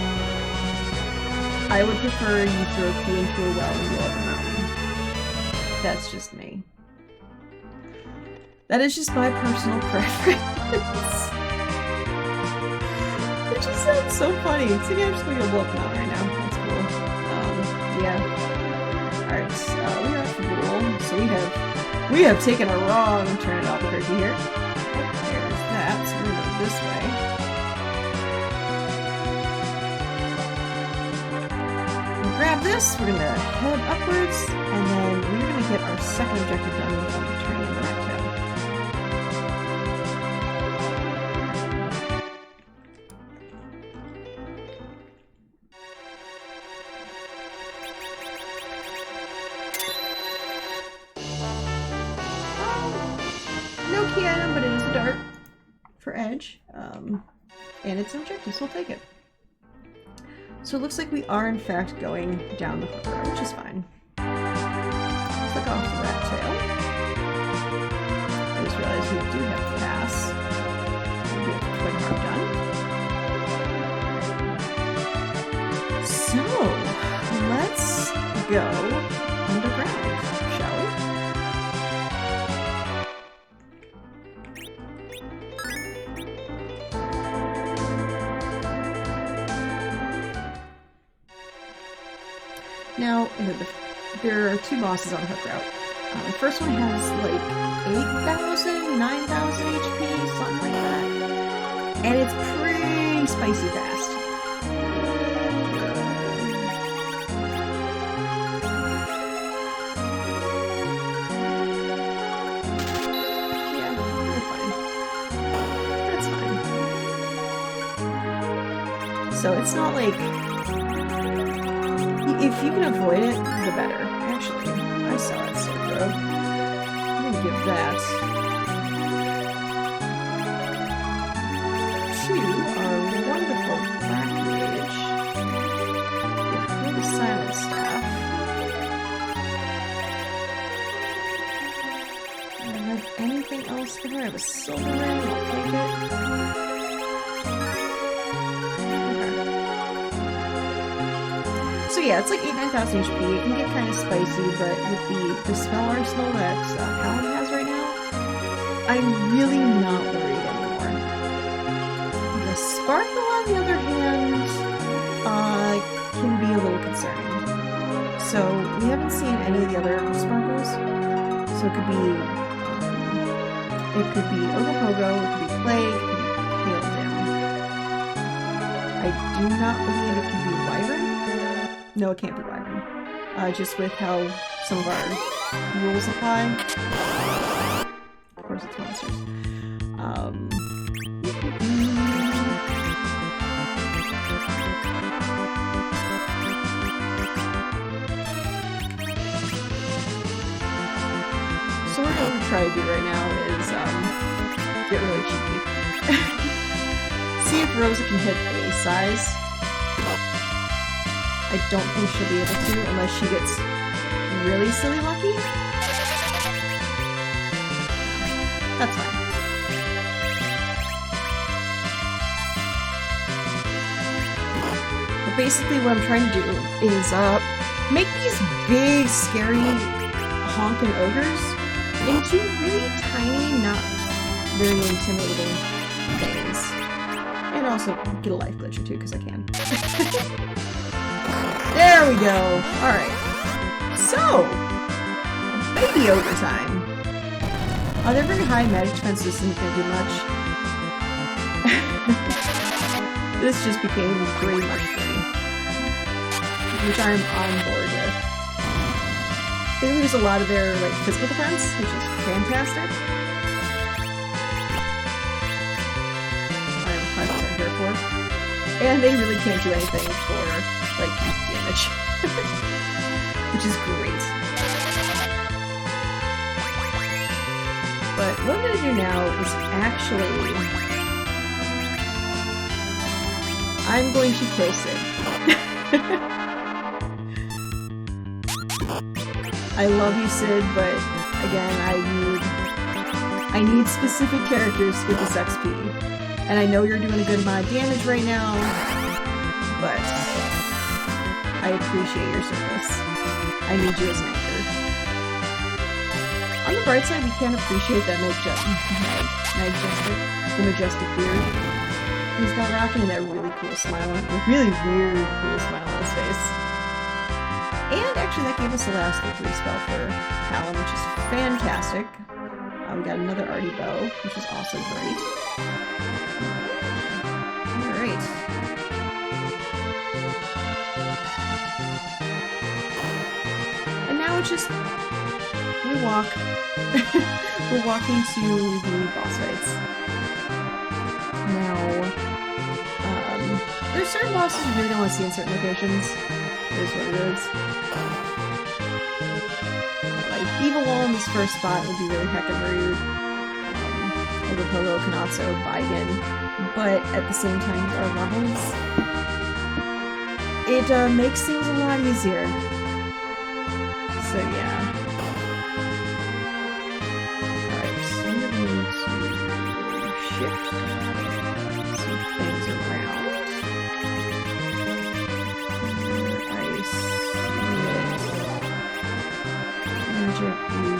I would prefer you throw a key into a well and blow up a mountain. That's just me. That is just my personal preference. It just sounds so funny. So yeah, I'm just gonna go blow up a mountain right now. That's cool. Yeah. Alright, so we are at Fabool. So we have taken a wrong turn at Albuquerque here. There's that, so we're going this way. We'll grab this, we're gonna head upwards, and then we're gonna get our second objective done with turning in the rat tail. No key item, but it is a dart for Edge, and it's an objective, so we'll take it. So it looks like we are in fact going down the hook road, which is fine. Click off the rat tail. I just realized we do have to pass. We have the twin harp done. So let's go underground, shall we? Now, there are 2 bosses on the hook route. The first one has like 8,000, 9,000 HP, something like that. And it's pretty spicy fast. Yeah, we're fine. That's fine. So it's not like... If you can avoid it, the better. Actually, I saw it, so I'm gonna give that to our wonderful black mage. Give her the silent staff. Do I have anything else for her? I have a silver ring, I'll take it. So yeah, it's like 8,000-9,000 HP. It can get kind of spicy, but with the spell arsenal that Paladin has right now, I'm really not worried anymore. The Sparkle, on the other hand, can be a little concerning. So we haven't seen any of the other Sparkles. So it could be Ogopogo, it could be Plague, it could be Hail Damage. I do not believe it can be Wyvern. No, it can't be Wyvern. Just with how some of our rules apply. Of course, it's monsters. So what we're going to try to do right now is get really cheeky. See if Rosa can hit a size. I don't think she'll be able to unless she gets really silly lucky. That's fine. But basically what I'm trying to do is make these big, scary, honking ogres into really tiny, not very intimidating things. And also get a life glitch or two, because I can. There we go! Alright. So, baby ogre time. They're very high magic defense, this isn't going to do much. This just became pretty much free. Which I'm on board with. They lose a lot of their like physical defense, which is fantastic. I'm 5% here for. And they really can't do anything for like damage. Which is great. But what I'm gonna do now is actually I'm going to kill Sid. I love you, Sid, but again, I need specific characters to get this XP. And I know you're doing a good amount of damage right now, but I appreciate your service. I need you as an anchor. On the bright side, we can't appreciate that majestic beard. He's got rocking that really cool smile, really weird cool smile on his face. And actually that gave us the last victory spell for Hallam, which is fantastic. We got another Artie bow, which is also great. Alright. And now it's just we walk. We're walking to the boss fights. Now, there's certain bosses you really don't want to see in certain locations. It is what it is. Like, Evil Wall in this first spot would be really heckin' rude. Overpogo can also buy in, but at the same time, with our levels, it makes things a lot easier. So yeah. Alright, so I'm going to shift some things around. Magic, you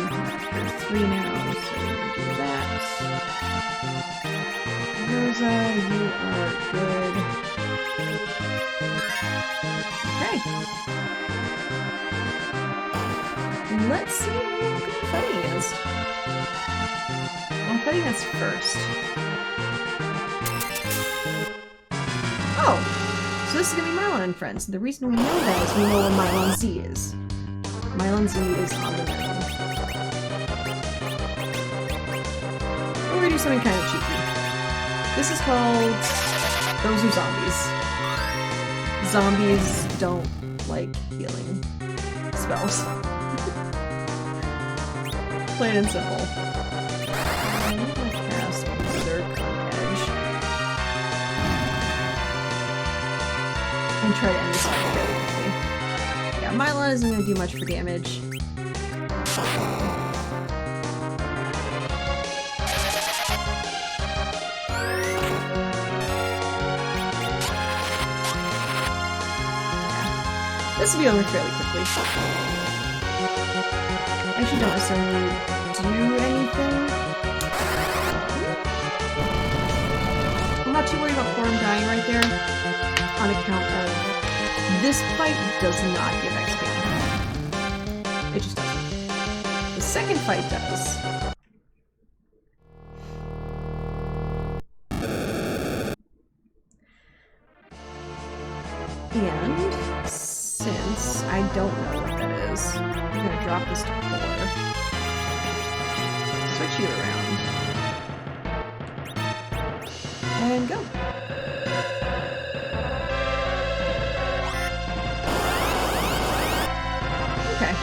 have 3 now, so we're going to do that. Rosa, you are good. Okay. Let's see how good fighting is. Well, fighting us first. Oh! So this is going to be Mylon and Friends. The reason we know that is we know where Mylon Z is. Mylon Z is on the menu. We're going to do something kind of cheeky. This is called Those Are Zombies. Zombies don't like healing spells. Plain and simple. I'm going to cast Berserk on Edge. And try to end this fight fairly quickly. Yeah, Mylon isn't going to do much for damage. This will be over fairly quickly. I actually don't necessarily do anything. I'm not too worried about Form dying right there, on account of this fight does not give XP. It just doesn't. The second fight does. And since I don't know what that is, I'm gonna drop this to 4. Switch you around. And go. Okay.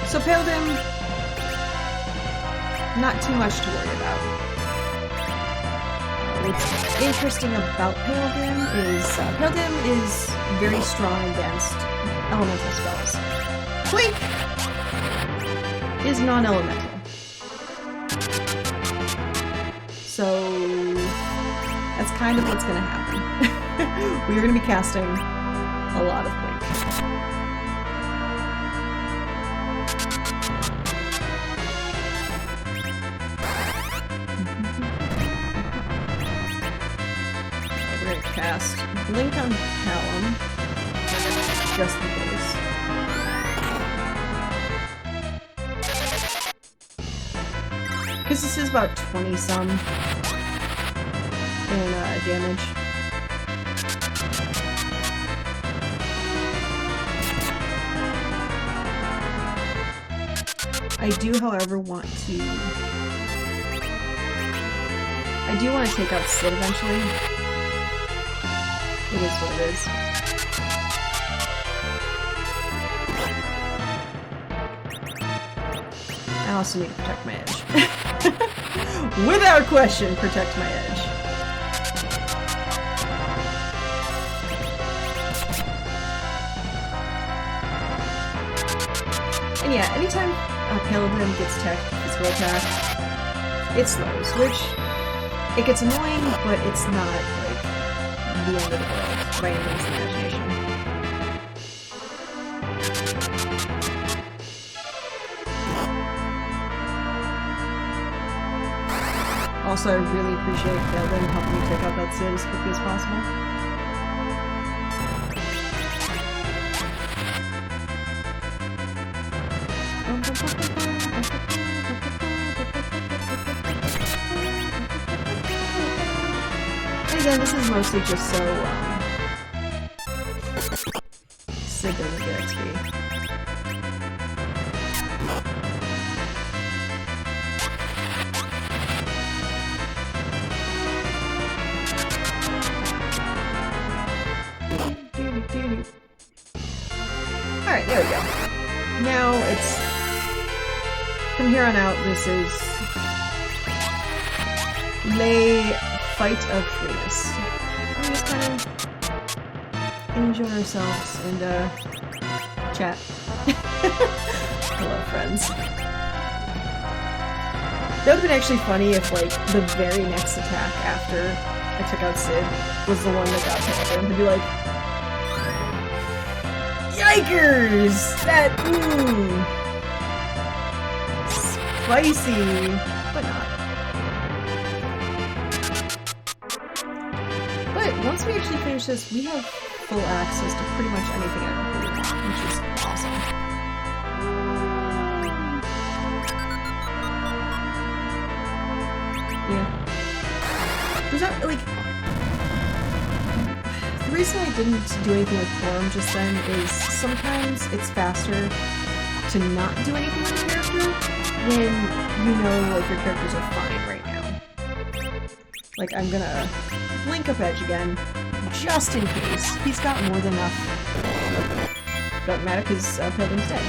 So Paladin, not too much to worry about. What's interesting about Paladin is very strong against elemental spells. Quake is non-elemental. So that's kind of what's going to happen. We're going to be casting a lot of Quake. Cast Blink on Callum, just in case. Because this is about 20-some in damage. I do, however, want to take out Sid eventually. It is what it is. I also need to protect my edge. Without question, protect my edge. And yeah, anytime Paladin gets physical attack, it slows, which it gets annoying, but it's not like the end of the world by anyone's imagination. Also, I really appreciate Paladin helping me take out that Sid as quickly as possible. And again, this is mostly just so Sid doesn't get XP. Alright, there we go. Now it's... From here on out, this is... Lay Fight of Freeness. We're just kind of enjoy ourselves and chat. Hello, friends. That would have been actually funny if, like, the very next attack after I took out Sid was the one that got hit. And to be like, yikers! That, spicy, but not. But once we actually finish this, we have full access to pretty much anything I really want, which is awesome. Yeah. There's not, like... The reason I didn't do anything with Form just then is sometimes it's faster to not do anything with your character when you know, like, your characters are fine right now. Like, I'm gonna blink up Edge again, just in case. He's got more than enough. Doesn't matter because Paladin's dead.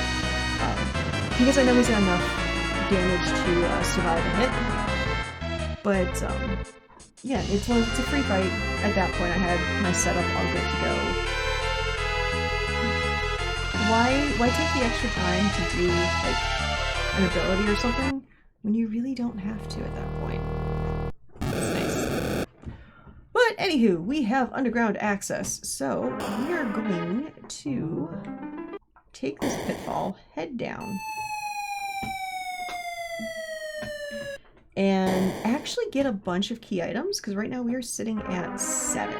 Because I know he's got enough damage to survive a hit. But, yeah, it's a free fight. At that point, I had my setup all good to go. Why take the extra time to do, like, an ability or something when you really don't have to at that point? That's nice. But, anywho, we have underground access, so we are going to take this pitfall, head down, and actually get a bunch of key items, because right now we are sitting at 7.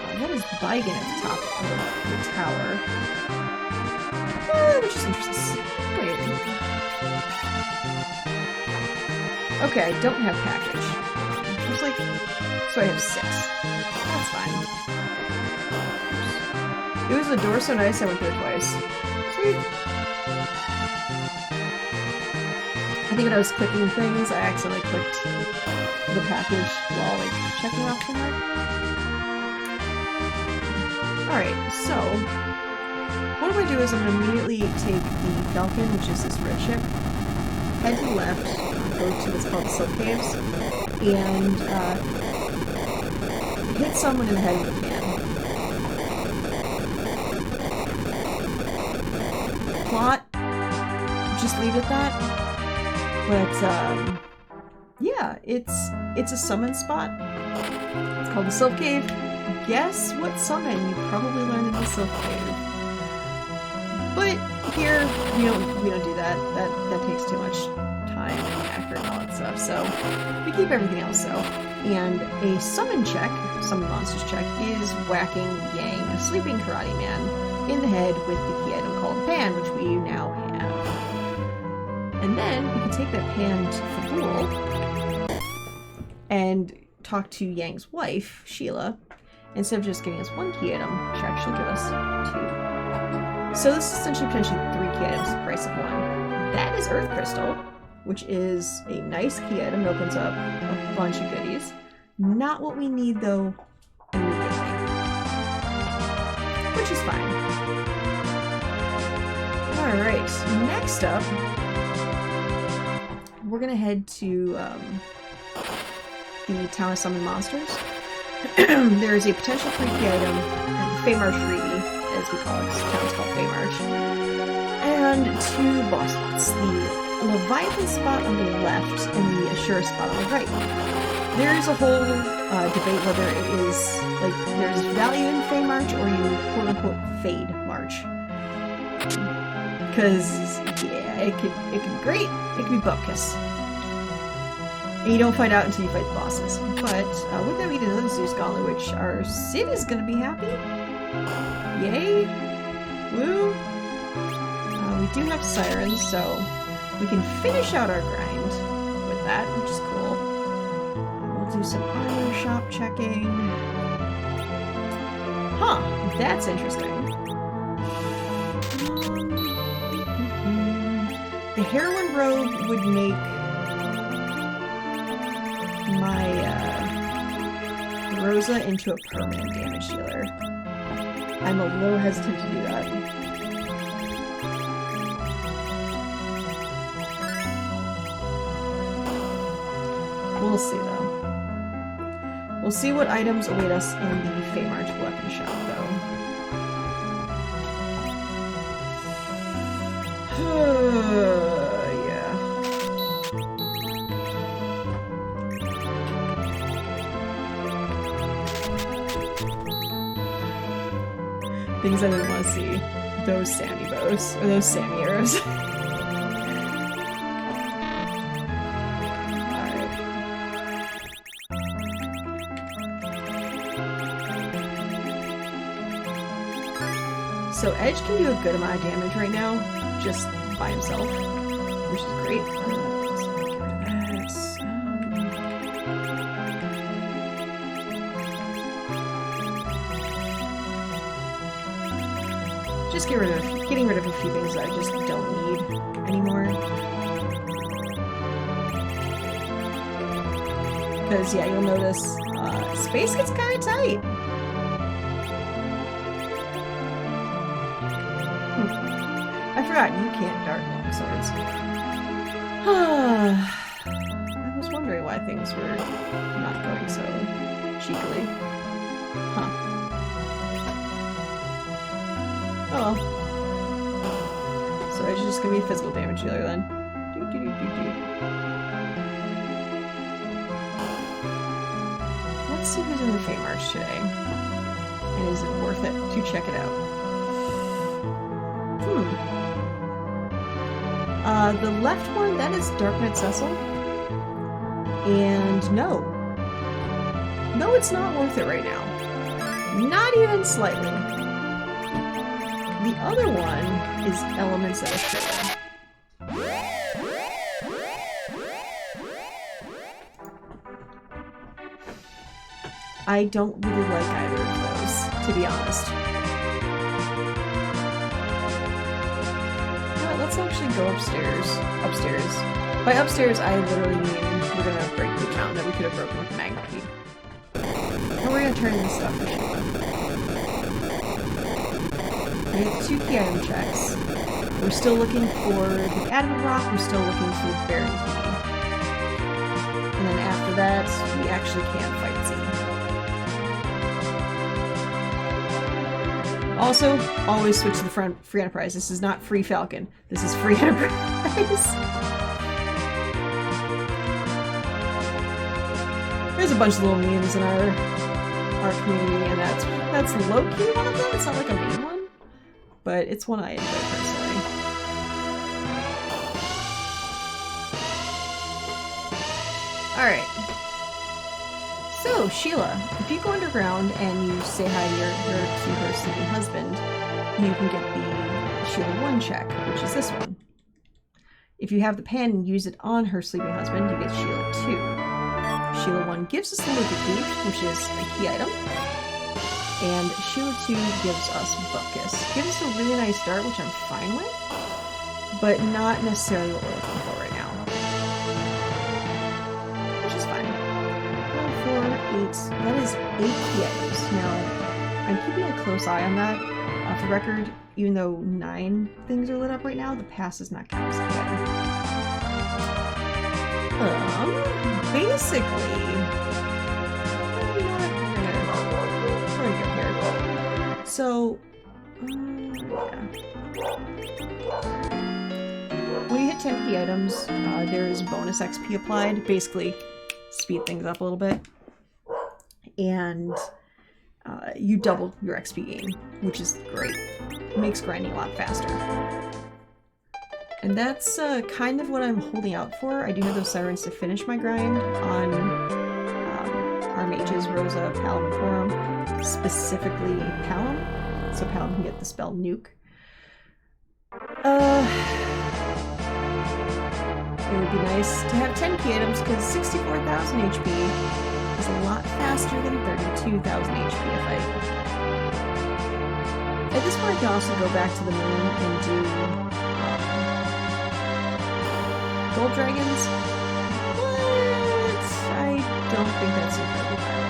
That is Baigen at the top of the tower. Which is interesting. Wait. Okay, I don't have package. There's like... So I have 6. That's fine. Oops. It was the door so nice I went there twice. Sweet. I think when I was clicking things, I accidentally clicked the package while like checking off somewhere. Alright, so what I'm going to do is I'm going to immediately take the Falcon, which is this red ship, head to the left, go to what's called the Silk Caves, and hit someone in the head with a can. Plot, just leave it at that. But yeah, it's a summon spot. It's called the Silk Cave. Guess what summon you probably learned in the Silk Cave? But here we don't do that. That takes too much time and effort and all that stuff. So we keep everything else so. And a summon monsters check, is whacking Yang, a sleeping karate man, in the head with the key item called Pan, which we now have. And then we can take that pan to Fabul and talk to Yang's wife, Sheila. Instead of just giving us one key item, she actually give us two. So this is essentially potentially 3 key items at the price of 1. That is Earth Crystal, which is a nice key item. It opens up a bunch of goodies. Not what we need though immediately, which is fine. Alright, next up, we're gonna head to the Town of Summoned Monsters. There is a potential free key item, the Feymarch freebie, as we call it, because the town's called Feymarch, and 2 boss spots, the Leviathan spot on the left and the Ashura spot on the right. There's a whole debate whether it is, like, there's value in Feymarch or you quote-unquote fade March. Because, yeah, it could be great, it could be bupkis. And you don't find out until you fight the bosses. But, with that we get another Zeus Gauntlet, which our Sid is gonna be happy. Yay! Woo! We do have Sirens, so we can finish out our grind with that, which is cool. We'll do some armor shop checking. Huh, that's interesting. The heroin robe would make my Rosa into a permanent damage dealer. I'm a little hesitant to do that. We'll see though. We'll see what items await us in the Feymarch weapon shop though. Yeah. Things I didn't want to see. Those Sammy bows. Or those Sammy arrows. Alright. So Edge can do a good amount of damage right now, just by himself, which is great. So get rid of that. Just getting rid of a few things that I just don't need anymore. Because yeah, you'll notice space gets kind of tight. I forgot you can't dart long swords. I was wondering why things were not going so cheekily. Huh. Oh well. So it's just gonna be a physical damage dealer then. Let's see who's in the Feymarch today. And is it worth it to check it out? The left one, that is Dark Knight Cecil. And no. No, it's not worth it right now. Not even slightly. The other one is Elements of Astrea. I don't really like either of those, to be honest. let's actually go upstairs. By upstairs, I literally mean we're gonna break the mountain that we could have broken with the magnet key. And we're gonna turn in this stuff for Sheila. We have 2 key item checks. We're still looking for the adamant rock, we're still looking for the bearing key. And then after that, we actually can fight Z. Also, always switch to the free enterprise. This is not free Falcon. This is free enterprise. There's a bunch of little memes in our community, and that's low-key one of them. It's not like a main one, but it's one I enjoy personally. Alright. So, Sheila, if you go underground and you say hi to her sleeping husband, you can get the Sheila 1 check, which is this one. If you have the pen and use it on her sleeping husband, you get Sheila 2. Sheila 1 gives us the Luca key, which is a key item. And Sheila 2 gives us Buckus. Gives us a really nice dart, which I'm fine with, but not necessarily what we're looking for right now. Which is fine. 1, 4, 8. That is 8 key items. Now, I'm keeping a close eye on that. Off the record, even though 9 things are lit up right now, the pass is not counted as a key item. Basically, you know what? We're gonna go here. So, yeah. When you hit 10 key items, there is bonus XP applied. Basically, speed things up a little bit. And you double your XP gain, which is great. It makes grinding a lot faster. And that's kind of what I'm holding out for. I do have those sirens to finish my grind on our mages, Rosa, Palom, and Forum. Specifically Palom, so Palom can get the spell Nuke. It would be nice to have 10 key items, because 64,000 HP is a lot faster than 32,000 HP if I... At this point I can also go back to the moon and do gold dragons, but I don't think that's incredibly viable.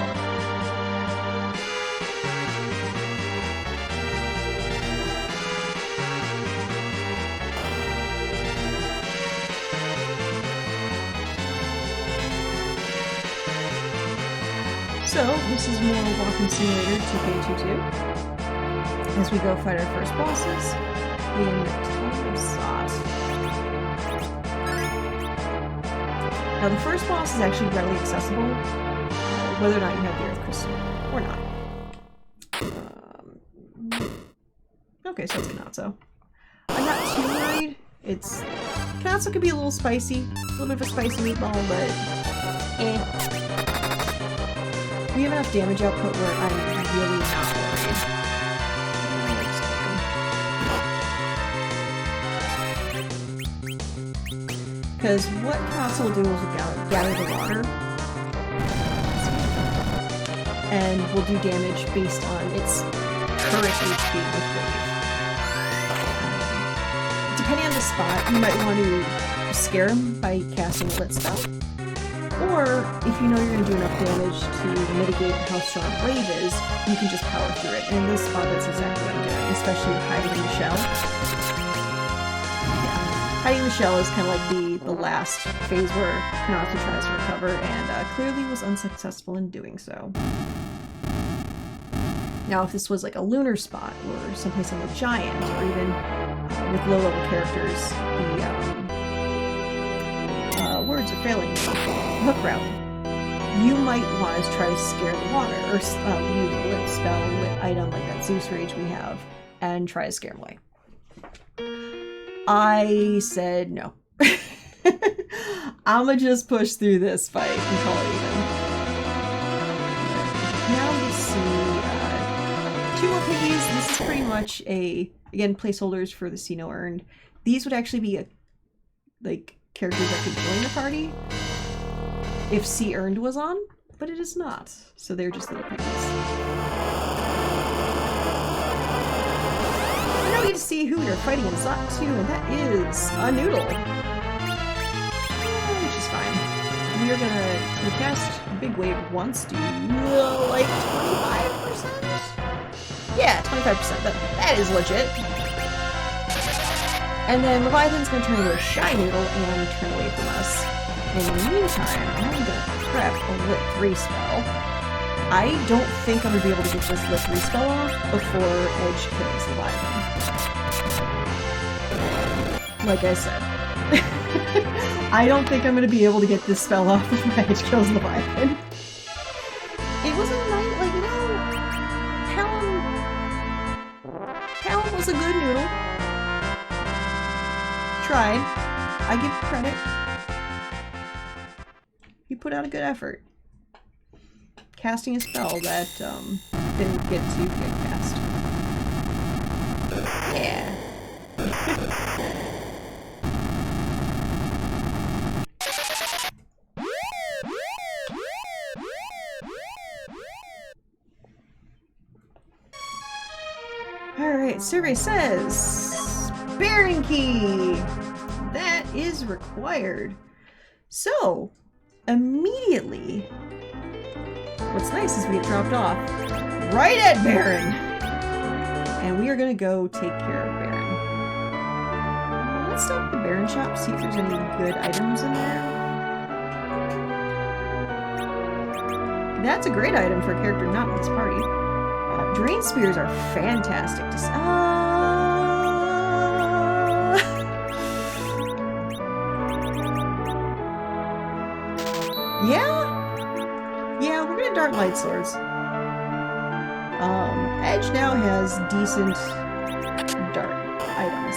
So, this is more Walking Simulator 2K22, as we go fight our first bosses in Tower of Zot. Now, the first boss is actually readily accessible, whether or not you have the Earth Crystal, or not. Okay, so it's Kanatsu. I'm not too worried. Kanatsu could be a little spicy, a little bit of a spicy meatball, but we have enough damage output where I'm really not worried. Because what Kanatsu will do is gather the water, and will do damage based on its current HP with wave. Depending on the spot, you might want to scare him by casting lit stuff. Or, if you know you're going to do enough damage to mitigate how strong wave is, you can just power through it. And in this spot, that's exactly what I'm doing, especially with hiding in the shell. Yeah. Hiding in the shell is kind of like the last phase where Kanatsu tries to recover, and clearly was unsuccessful in doing so. Now, if this was like a lunar spot, or someplace on the giant, or even with low-level characters, the words are failing me. Hook route. You might want to try to scare the water, or use a lit spell, lit item like that Zeus Rage we have, and try to scare him away. I said no. I'ma just push through this fight and call it even. Now we see 2 more piggies. This is pretty much again, placeholders for the See No Earned. These would actually be characters that could join the party if C Earned was on, but it is not. So they're just little piggies. now we get to see who we are fighting in Slot 2, and that is a Noodle. Which is fine. We are gonna cast Big Wave once, do like 25%? Yeah, 25%. That is legit. And then Leviathan's gonna turn into a Shy Noodle and turn away from us. In the meantime, I'm gonna prep a Lit 3 spell. I don't think I'm gonna be able to get this Lit 3 spell off before Edge kills Leviathan. Like I said. I don't think I'm gonna be able to get this spell off before Edge kills Leviathan. It was a night, like, you know, Palom was a good noodle. Tried. I give credit. He put out a good effort. Casting a spell that didn't get to get cast. Yeah. Alright, survey says Baron Key! That is required. So, immediately, what's nice is we get dropped off right at Baron! And we are gonna go take care of Baron. Let's stop at the Baron shop, see if there's any good items in there. That's a great item for a character not in this party. Drain Spears are fantastic to see. Yeah, we're gonna dart light swords. Edge now has decent dart items.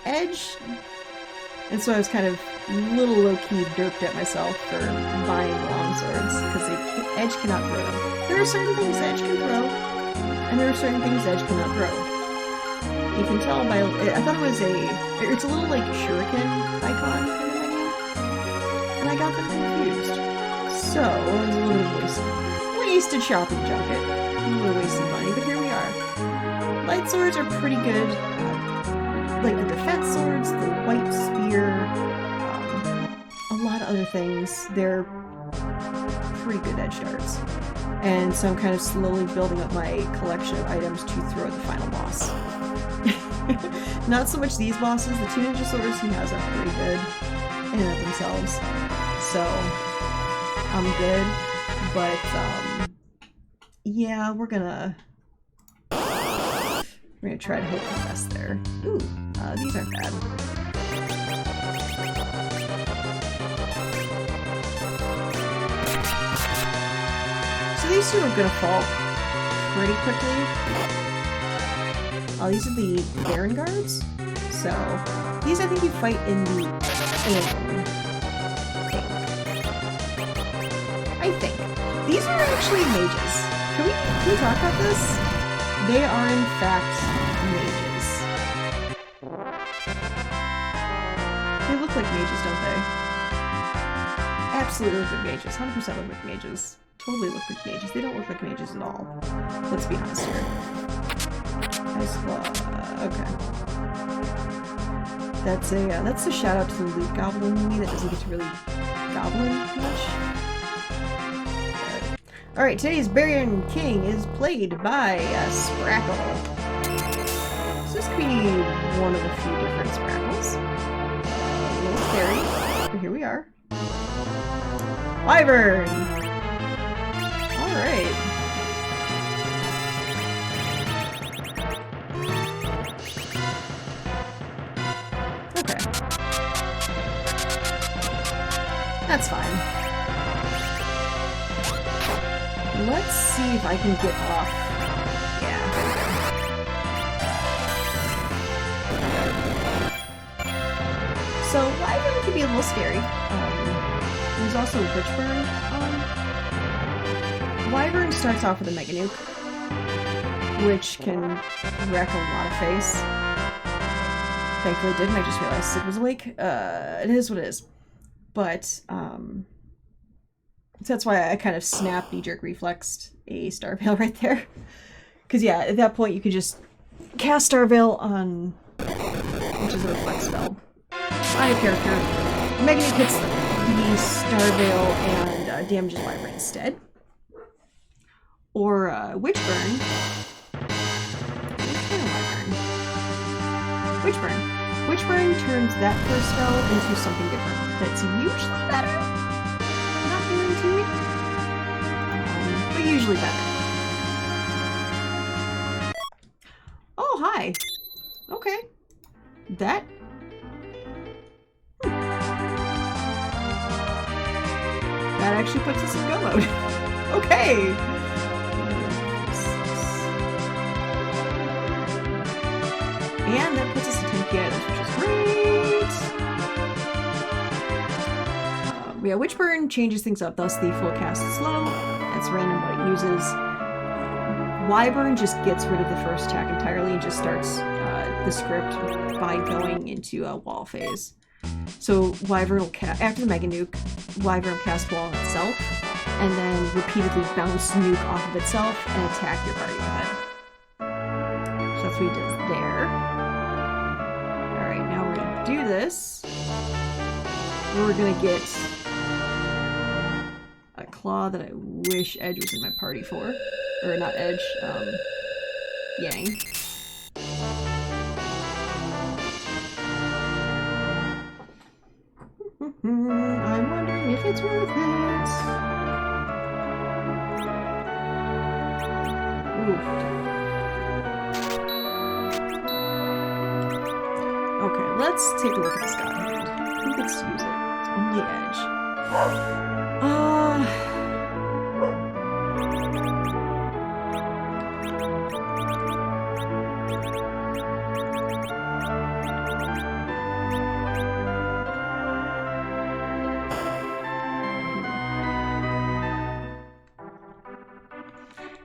Edge, and so I was kind of a little low-key derped at myself for buying long swords, because Edge cannot throw them. There are certain things Edge can throw, and there are certain things Edge cannot throw. You can tell by, I thought it was it's a little like shuriken icon in the menu, and I got them confused. So, it was a little bit wasted shopping junket. A little wasted money, but here we are. Light swords are pretty good. Like the defense swords, the white spear, a lot of other things. They're pretty good edge darts. And so I'm kind of slowly building up my collection of items to throw at the final boss. Not so much these bosses. The 2 ninja swords he has are pretty good in and of themselves. So I'm good. But yeah, we're gonna try to hope for the best there. Ooh, these aren't bad. So these two are gonna fall pretty quickly. These are the Baron guards. So these I think you fight in the thing. I think. These are actually mages. Can we talk about this? They are in fact mages. They look like mages, don't they? Absolutely look like mages. 100% look like mages. Totally look like mages. They don't look like mages at all. Let's be honest here. Okay. That's a shout out to the loot goblin in me that doesn't get to really goblin much. Alright, today's Baron King is played by Sprackle. So this could be one of a few different Sprackles. A little scary, but here we are. Wyvern! Alright. Okay. That's fine. Let's see if I can get off. Yeah, there we go. So, Wyvern can be a little scary. There's also Witchburn. Wyvern starts off with a Mega Nuke, which can wreck a lot of face. Thankfully it didn't, I just realized it was awake. It is what it is. But, so that's why I kind of snap knee-jerk reflexed a Star Veil right there. Because yeah, at that point you could just cast Starveil on, which is a reflect spell, on a character. Mega Nuke hits the Starveil and damages Wyvern instead. Or Witchburn. Witchburn. Witchburn turns that first spell into something different. That's usually better. Not guaranteed. But usually better. Oh, hi. Okay. That... That actually puts us in go mode. Okay. And that puts us to 10 key items, which is great! Yeah, Witchburn changes things up, thus the full cast is slow. That's random what it uses. Wyvern just gets rid of the first attack entirely and just starts the script by going into a wall phase. So Wyvern will after the Mega Nuke, Wyvern will cast wall on itself, and then repeatedly bounce nuke off of itself and attack your party with it. So that's what he does there. Alright, now we're gonna do this. We're gonna get a claw that I wish Edge was in my party for. Or not Edge, Yang. I'm wondering if it's worth it. Oof. Okay, let's take a look at this god hand. Who gets to use it? Only Edge.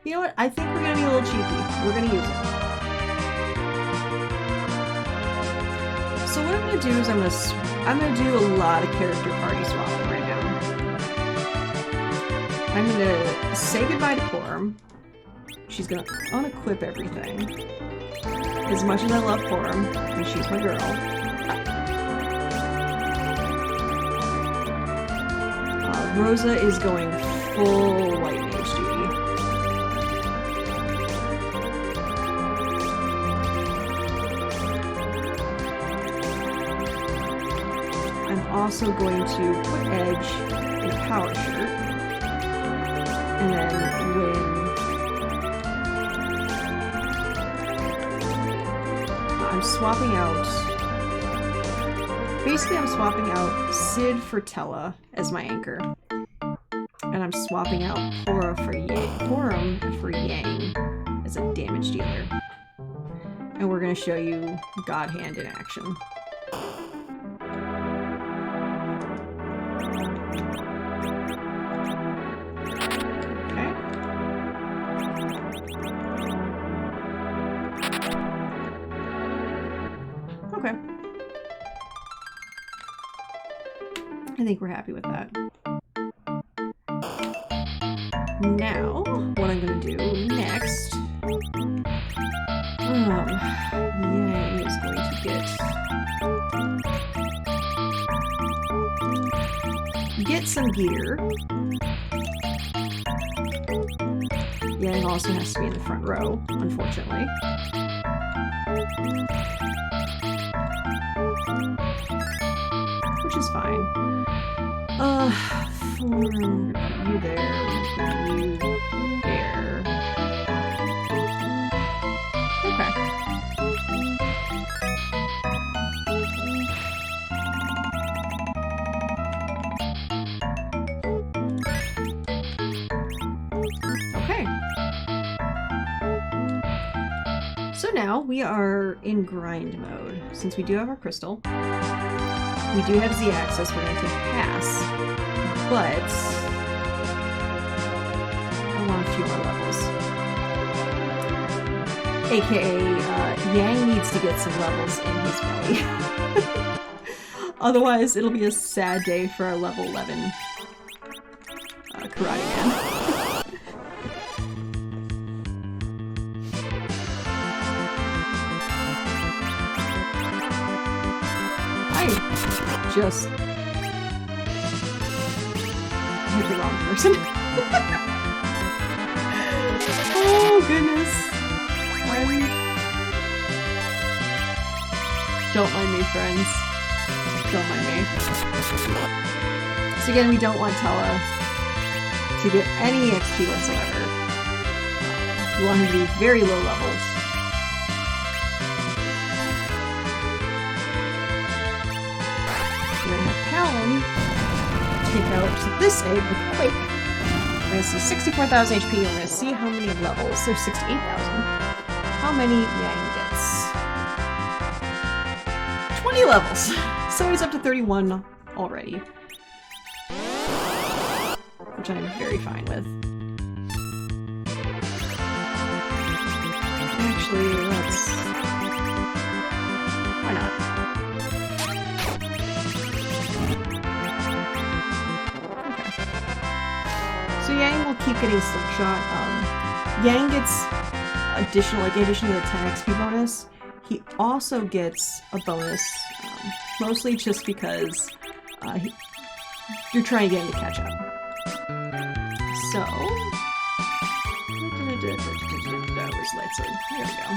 You know what? I think we're gonna be a little cheeky. We're gonna use it. So what I'm gonna do is I'm gonna do a lot of character party swapping right now. I'm gonna say goodbye to Porum. She's gonna unequip everything. As much as I love Porum, and she's my girl. Rosa is going full white mage duty. Also going to put Edge in a power shirt, and then when I'm swapping out, basically I'm swapping out Sid for Tella as my anchor, and I'm swapping out Porum for Yang as a damage dealer, and we're going to show you God Hand in action. Okay. I think we're happy with that. Now, what I'm going to do next, Yang is going to get some gear. Yang also has to be in the front row, unfortunately. Which is fine. You there, you there. Okay. Okay. So now we are in grind mode. Since we do have our crystal, we do have Z access, we're going to take a pass, but I want a few more levels. AKA, Yang needs to get some levels in his belly. Otherwise, it'll be a sad day for our level 11 Karate Man. just hit the wrong person. Oh goodness. Don't mind me, friends. Don't mind me. So again, we don't want Tella to get any XP whatsoever. We want him to be very low levels. We're gonna have Palom take out this egg with Quake. We're gonna see 64,000 HP, and we're gonna see how many levels. There's 68,000. How many Yang gets? 20 levels! So he's up to 31 already. Which I'm very fine with. Actually, let's... why not? Okay. So Yang will keep getting Slingshot. Yang gets additional, like in addition to the 10 XP bonus, he also gets a bonus, mostly just because you're trying to get him to catch up. So, where's Lightsword? There we go.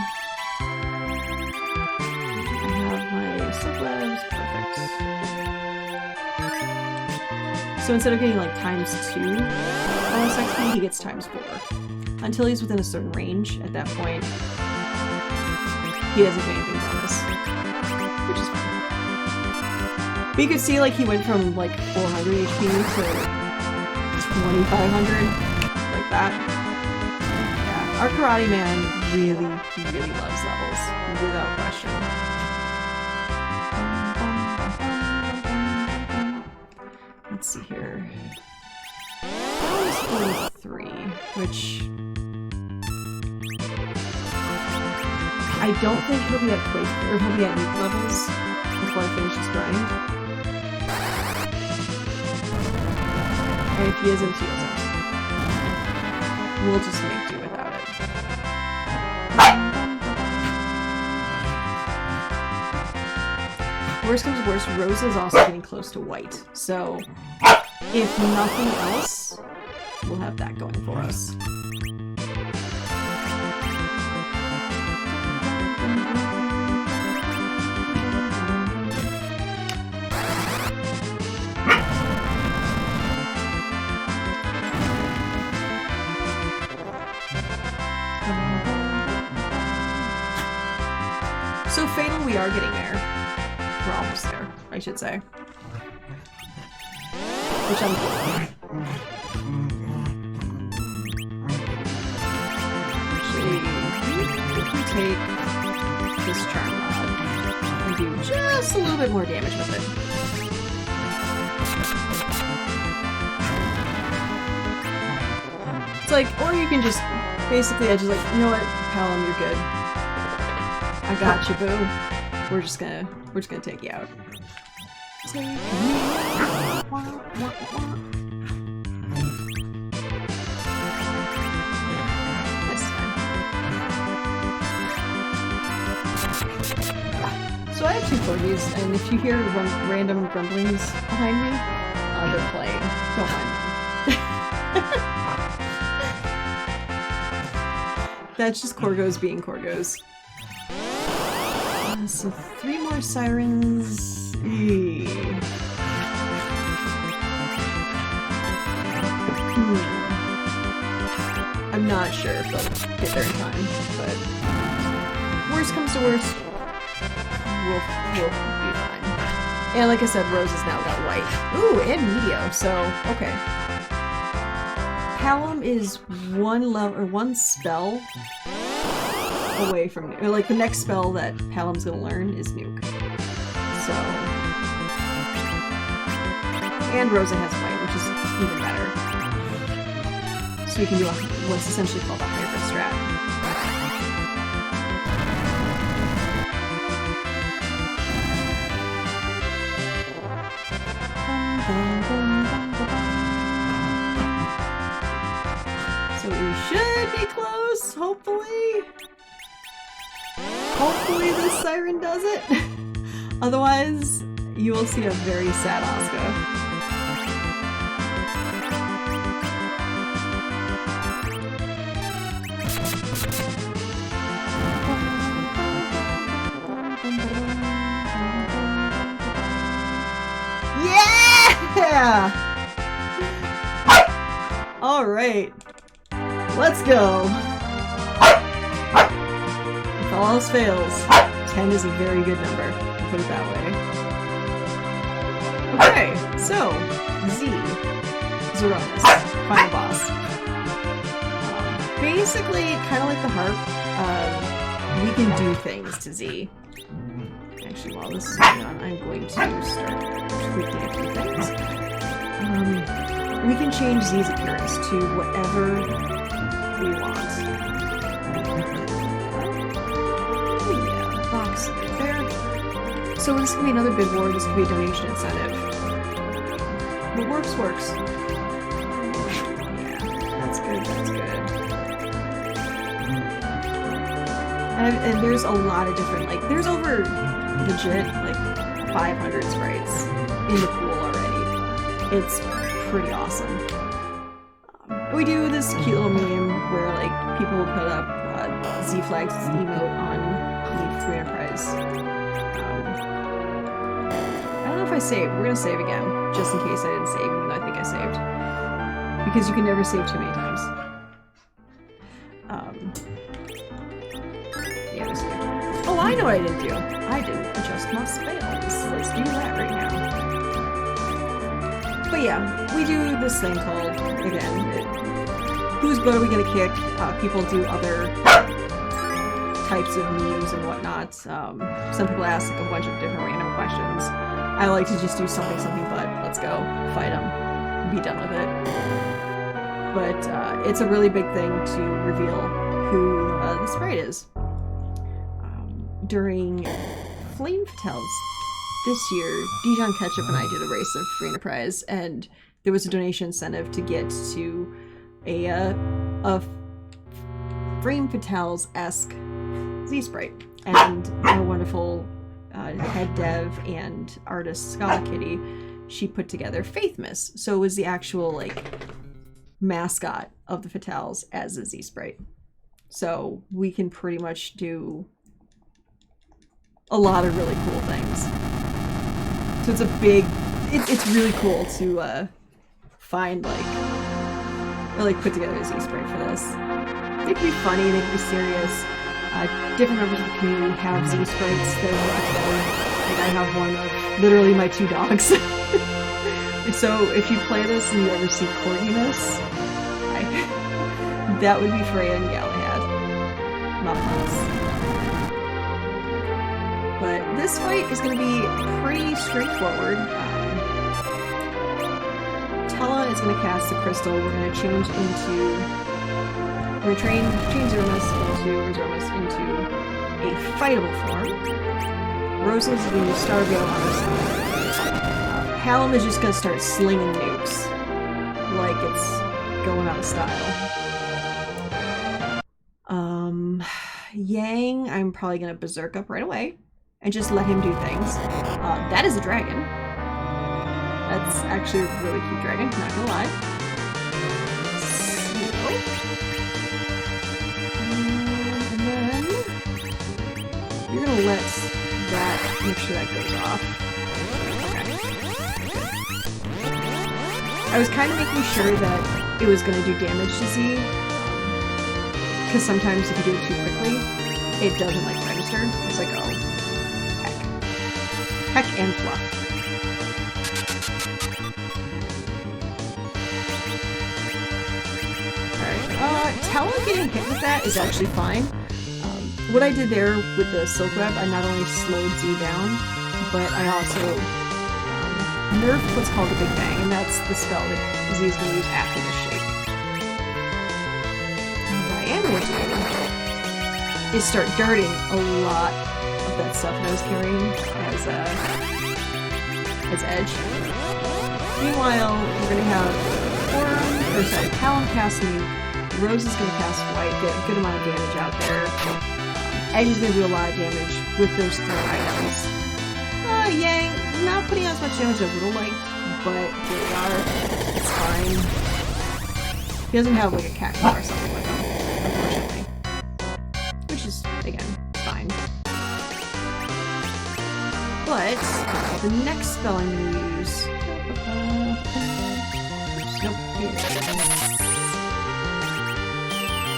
I have my Silkwebs, perfect. So instead of getting like ×2 bonus XP, he gets ×4. Until he's within a certain range, at that point, he doesn't get anything bonus. Which is fine. But you could see like he went from like 400 HP to 2,500, like that. Yeah, our Karate Man really loves levels, without question. Let's see here. That was 43, which I don't think he'll be at Quake, or he'll be at nuke levels before I finish this grind. And if he isn't, he isn't. We'll just make do without it. Worst comes to worst, Rosa is also getting close to white. So, if nothing else, we'll have that going for us. So Fatal, we are getting there. We're almost there, I should say. Which I'm cool. Actually, if we take this Charm Rod and do just a little bit more damage with it. It's like, or you can just, basically I just like, you know what, Palom, you're good. I got you, boo. We're just gonna take you out. Take me out. That's fine. So I have 2 corgis, and if you hear random grumblings behind me, they're playing. Don't mind them. That's just Corgos being Corgos. So 3 more sirens. I'm not sure if they'll get there in time, but worst comes to worst, we'll be fine. And like I said, Rose has now got white. Ooh, and Medio, so okay. Palom is 1 spell away from nuke. Or like the next spell that Palom's gonna learn is nuke. So, and Rosa has white, which is even better. So we can do what's essentially called a hybrid strat. So we should be close, hopefully. Hopefully this siren does it. Otherwise, you will see a very sad Asuka. Yeah! Alright. Let's go. If all else fails, 10 is a very good number, to put it that way. Okay, so, Z. Zeronis. Final boss. Basically, kind of like the harp, we can do things to Z. Actually, while this is going on, I'm going to start tweaking a few things. We can change Z's appearance to whatever we want. Yeah, box right there. So this could be another bid war, this could be a donation incentive. What works, works. Yeah, that's good, that's good. And there's a lot of different, like, there's over legit, like, 500 sprites in the pool already. It's pretty awesome. We do this cute little meme where, like, people will put up Z-Flag's emote on the Free Enterprise. I don't know if I saved. We're gonna save again, just in case I didn't save, even though I think I saved. Because you can never save too many times. Yeah, we saved. Oh, I know what I didn't do. I didn't adjust my spells. Let's do that right now. But yeah, we do this thing called, again, whose butt are we gonna kick? People do other types of memes and whatnot. Some people ask like a bunch of different random questions. I like to just do something but let's go, fight them, be done with it. But it's a really big thing to reveal who the sprite is. During Flame Fatales this year, Dijon Ketchup and I did a race of Free Enterprise, and there was a donation incentive to get to a Flame Fatales-esque Z-Sprite. And our wonderful head dev and artist Scala Kitty, she put together Faith Miss. So it was the actual, like, mascot of the Fatales as a Z-Sprite. So we can pretty much do a lot of really cool things. So it's a big, it's really cool to find, like put together a Z-Sprite for this. They can be funny, they can be serious. Different members of the community have Z-Sprites that are put together. Like I have one of literally my 2 dogs. So if you play this and you ever see Corginess, that would be Freya and Galahad. Not puns. But this fight is going to be pretty straightforward. Tella is going to cast the crystal. We're going to change Zeronis into a fightable form. Rosa is going to use Starveil on us. Hallam is just going to start slinging nukes like it's going out of style. Yang, I'm probably going to berserk up right away and just let him do things. That is a dragon. That's actually a really cute dragon, not gonna lie. And then you're gonna let that, make sure that goes off. Okay. I was kind of making sure that it was gonna do damage to Z, because sometimes if you do it too quickly, it doesn't like register. It's like, oh, heck and fluff. Alright, Tella getting hit with that is actually fine. What I did there with the Silk Web, I not only slowed Z down, but I also nerfed what's called the Big Bang, and that's the spell that Z is going to use after this shake. And what I am going to do is start darting a lot of that stuff that I was carrying as edge. Meanwhile, we're going to have Hallam cast Nuke, Rose is going to cast White, get a good amount of damage out there. Edge is going to do a lot of damage with those 3 items. Yang, not putting out as much damage as I would have liked, but here we are. It's fine. He doesn't have like a cactuar or something with him, unfortunately. Which is, again, fine. But the next spell I'm going to use... Nope. I'm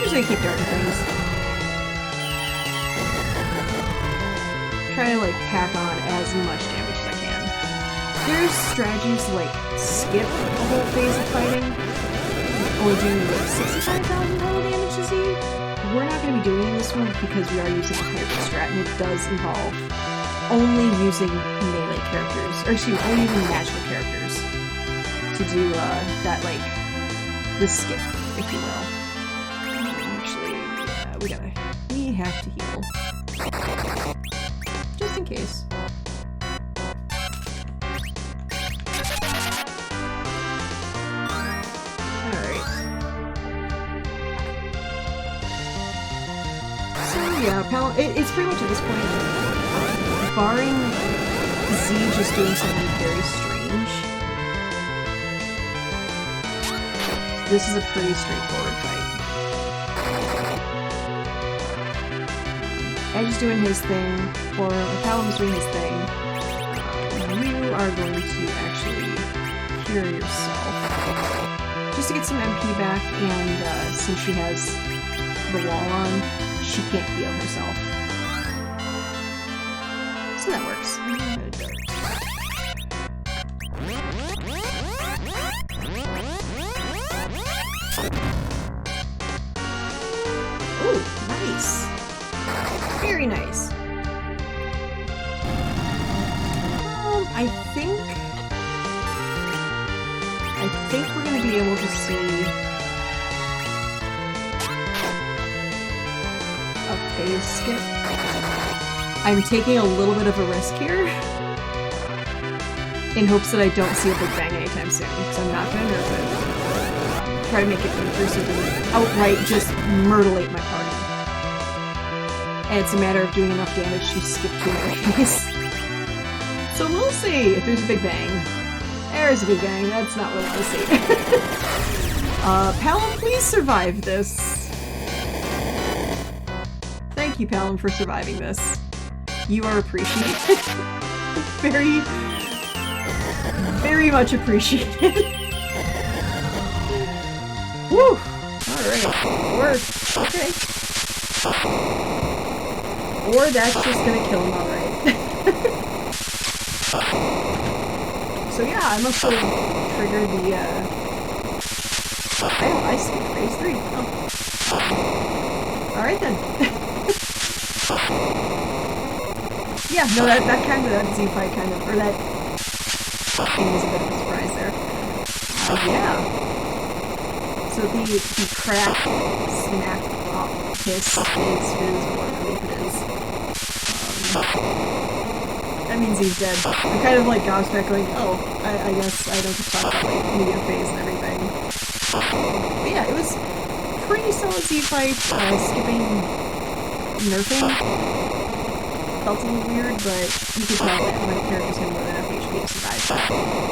just going to keep darting things. Try to like pack on as much damage as I can. There's strategies to like skip a whole phase of fighting. Only doing like 65,000 total damage to Z. We're not going to be doing it in this one because we are using a hybrid strat and it does involve only using melee characters, or excuse me, only using magical characters to do that like the skip, if you will. Actually, yeah, we have to heal. Just in case. Alright. So yeah, it's pretty much at this point, barring Z just doing something very strange, this is a pretty straightforward fight. Edge is doing his thing, or Palom's doing his thing. You are going to actually cure yourself. Just to get some MP back, and since she has the wall on, she can't heal herself. So that works. Ooh, nice! Very nice. I think we're going to be able to see a phase skip. I'm taking a little bit of a risk here in hopes that I don't see a big bang anytime soon, because I'm not going to nerf it. Try to make it through so it doesn't outright just myrtlate my party. And it's a matter of doing enough damage to skip to another phase. So we'll see if there's a big bang. There's a big bang, that's not what I want to see. Palom, please survive this. Thank you, Palom, for surviving this. You are appreciated. Very, very much appreciated. Woo! Alright. Okay. Or that's just gonna kill him outright. So yeah, I must have triggered the, I skipped phase 3. Oh. Alright then. Yeah, no, that Z fight kind of, or that thing was a bit of a surprise there. Yeah. So the crack, snap, pop, hiss is what I believe it is. That means he's dead. I'm kind of like gobsmacked going, oh, I guess I don't have to talk about like medium phase and everything. But yeah, it was pretty solid Z fight. Skipping nerfing felt a little weird, but you could tell that my characters had more than enough HP to survive that.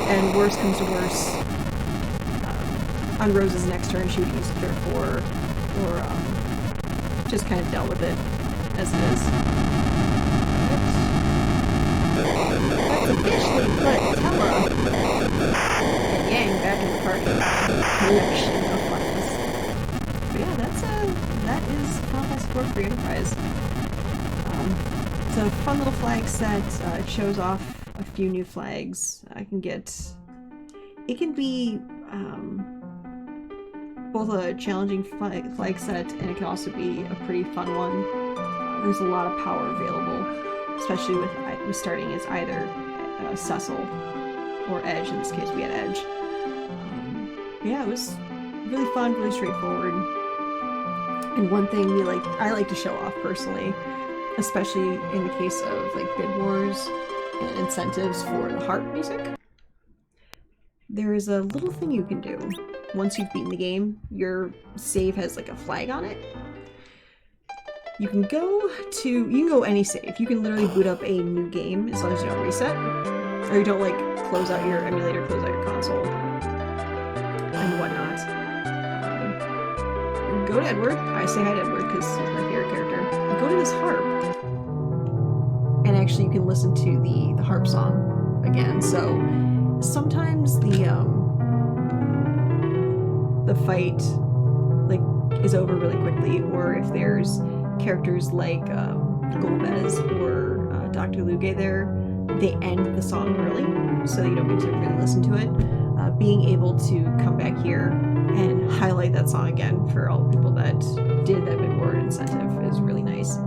And worst comes to worst, on Rose's next turn she would use Cure 4, or just kind of dealt with it as it is. That's a bitch that put Tella and Yang back in the party. Collection of fuckers. But yeah, that is Final Fantasy IV Free Enterprise. It's a fun little flag set. It shows off a few new flags. It can be both a challenging flag set, and it can also be a pretty fun one. There's a lot of power available, especially with starting as either Cecil or Edge. In this case, we had Edge. Yeah, it was really fun, really straightforward. And one thing I like to show off personally, especially in the case of like bid wars and incentives for the heart music. There is a little thing you can do. Once you've beaten the game, your save has like a flag on it. You can go any save. You can literally boot up a new game as long as you don't reset. or you don't like close out your emulator, close out your console, and whatnot. Go to Edward. I say hi to Edward because he's my favorite character. Go to this harp, and actually you can listen to the harp song again. So sometimes the fight like is over really quickly, or if there's characters like Golbez or Dr. Luge there, they end the song early, so you don't get to really listen to it. Being able to come back here and highlight that song again for all the people that did that mid-ward incentive is really nice.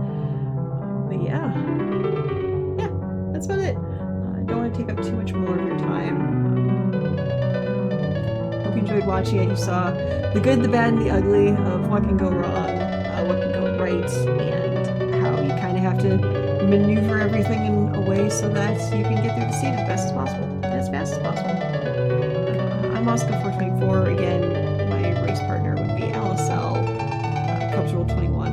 But yeah, that's about it. I don't want to take up too much more of your time. Hope you enjoyed watching it. You saw the good, the bad, and the ugly of what can go wrong, what can go right, and how you kind of have to maneuver everything in a way so that you can get through the scene as best as possible, as fast as possible. I'm Oscar424. Again, my race partner would be Alicel, Cubs Rule 21.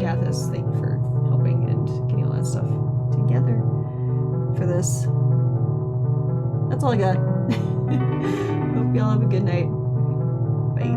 Gathis, thank you for helping and getting all that stuff together for this. That's all I got. Hope y'all have a good night. Bye.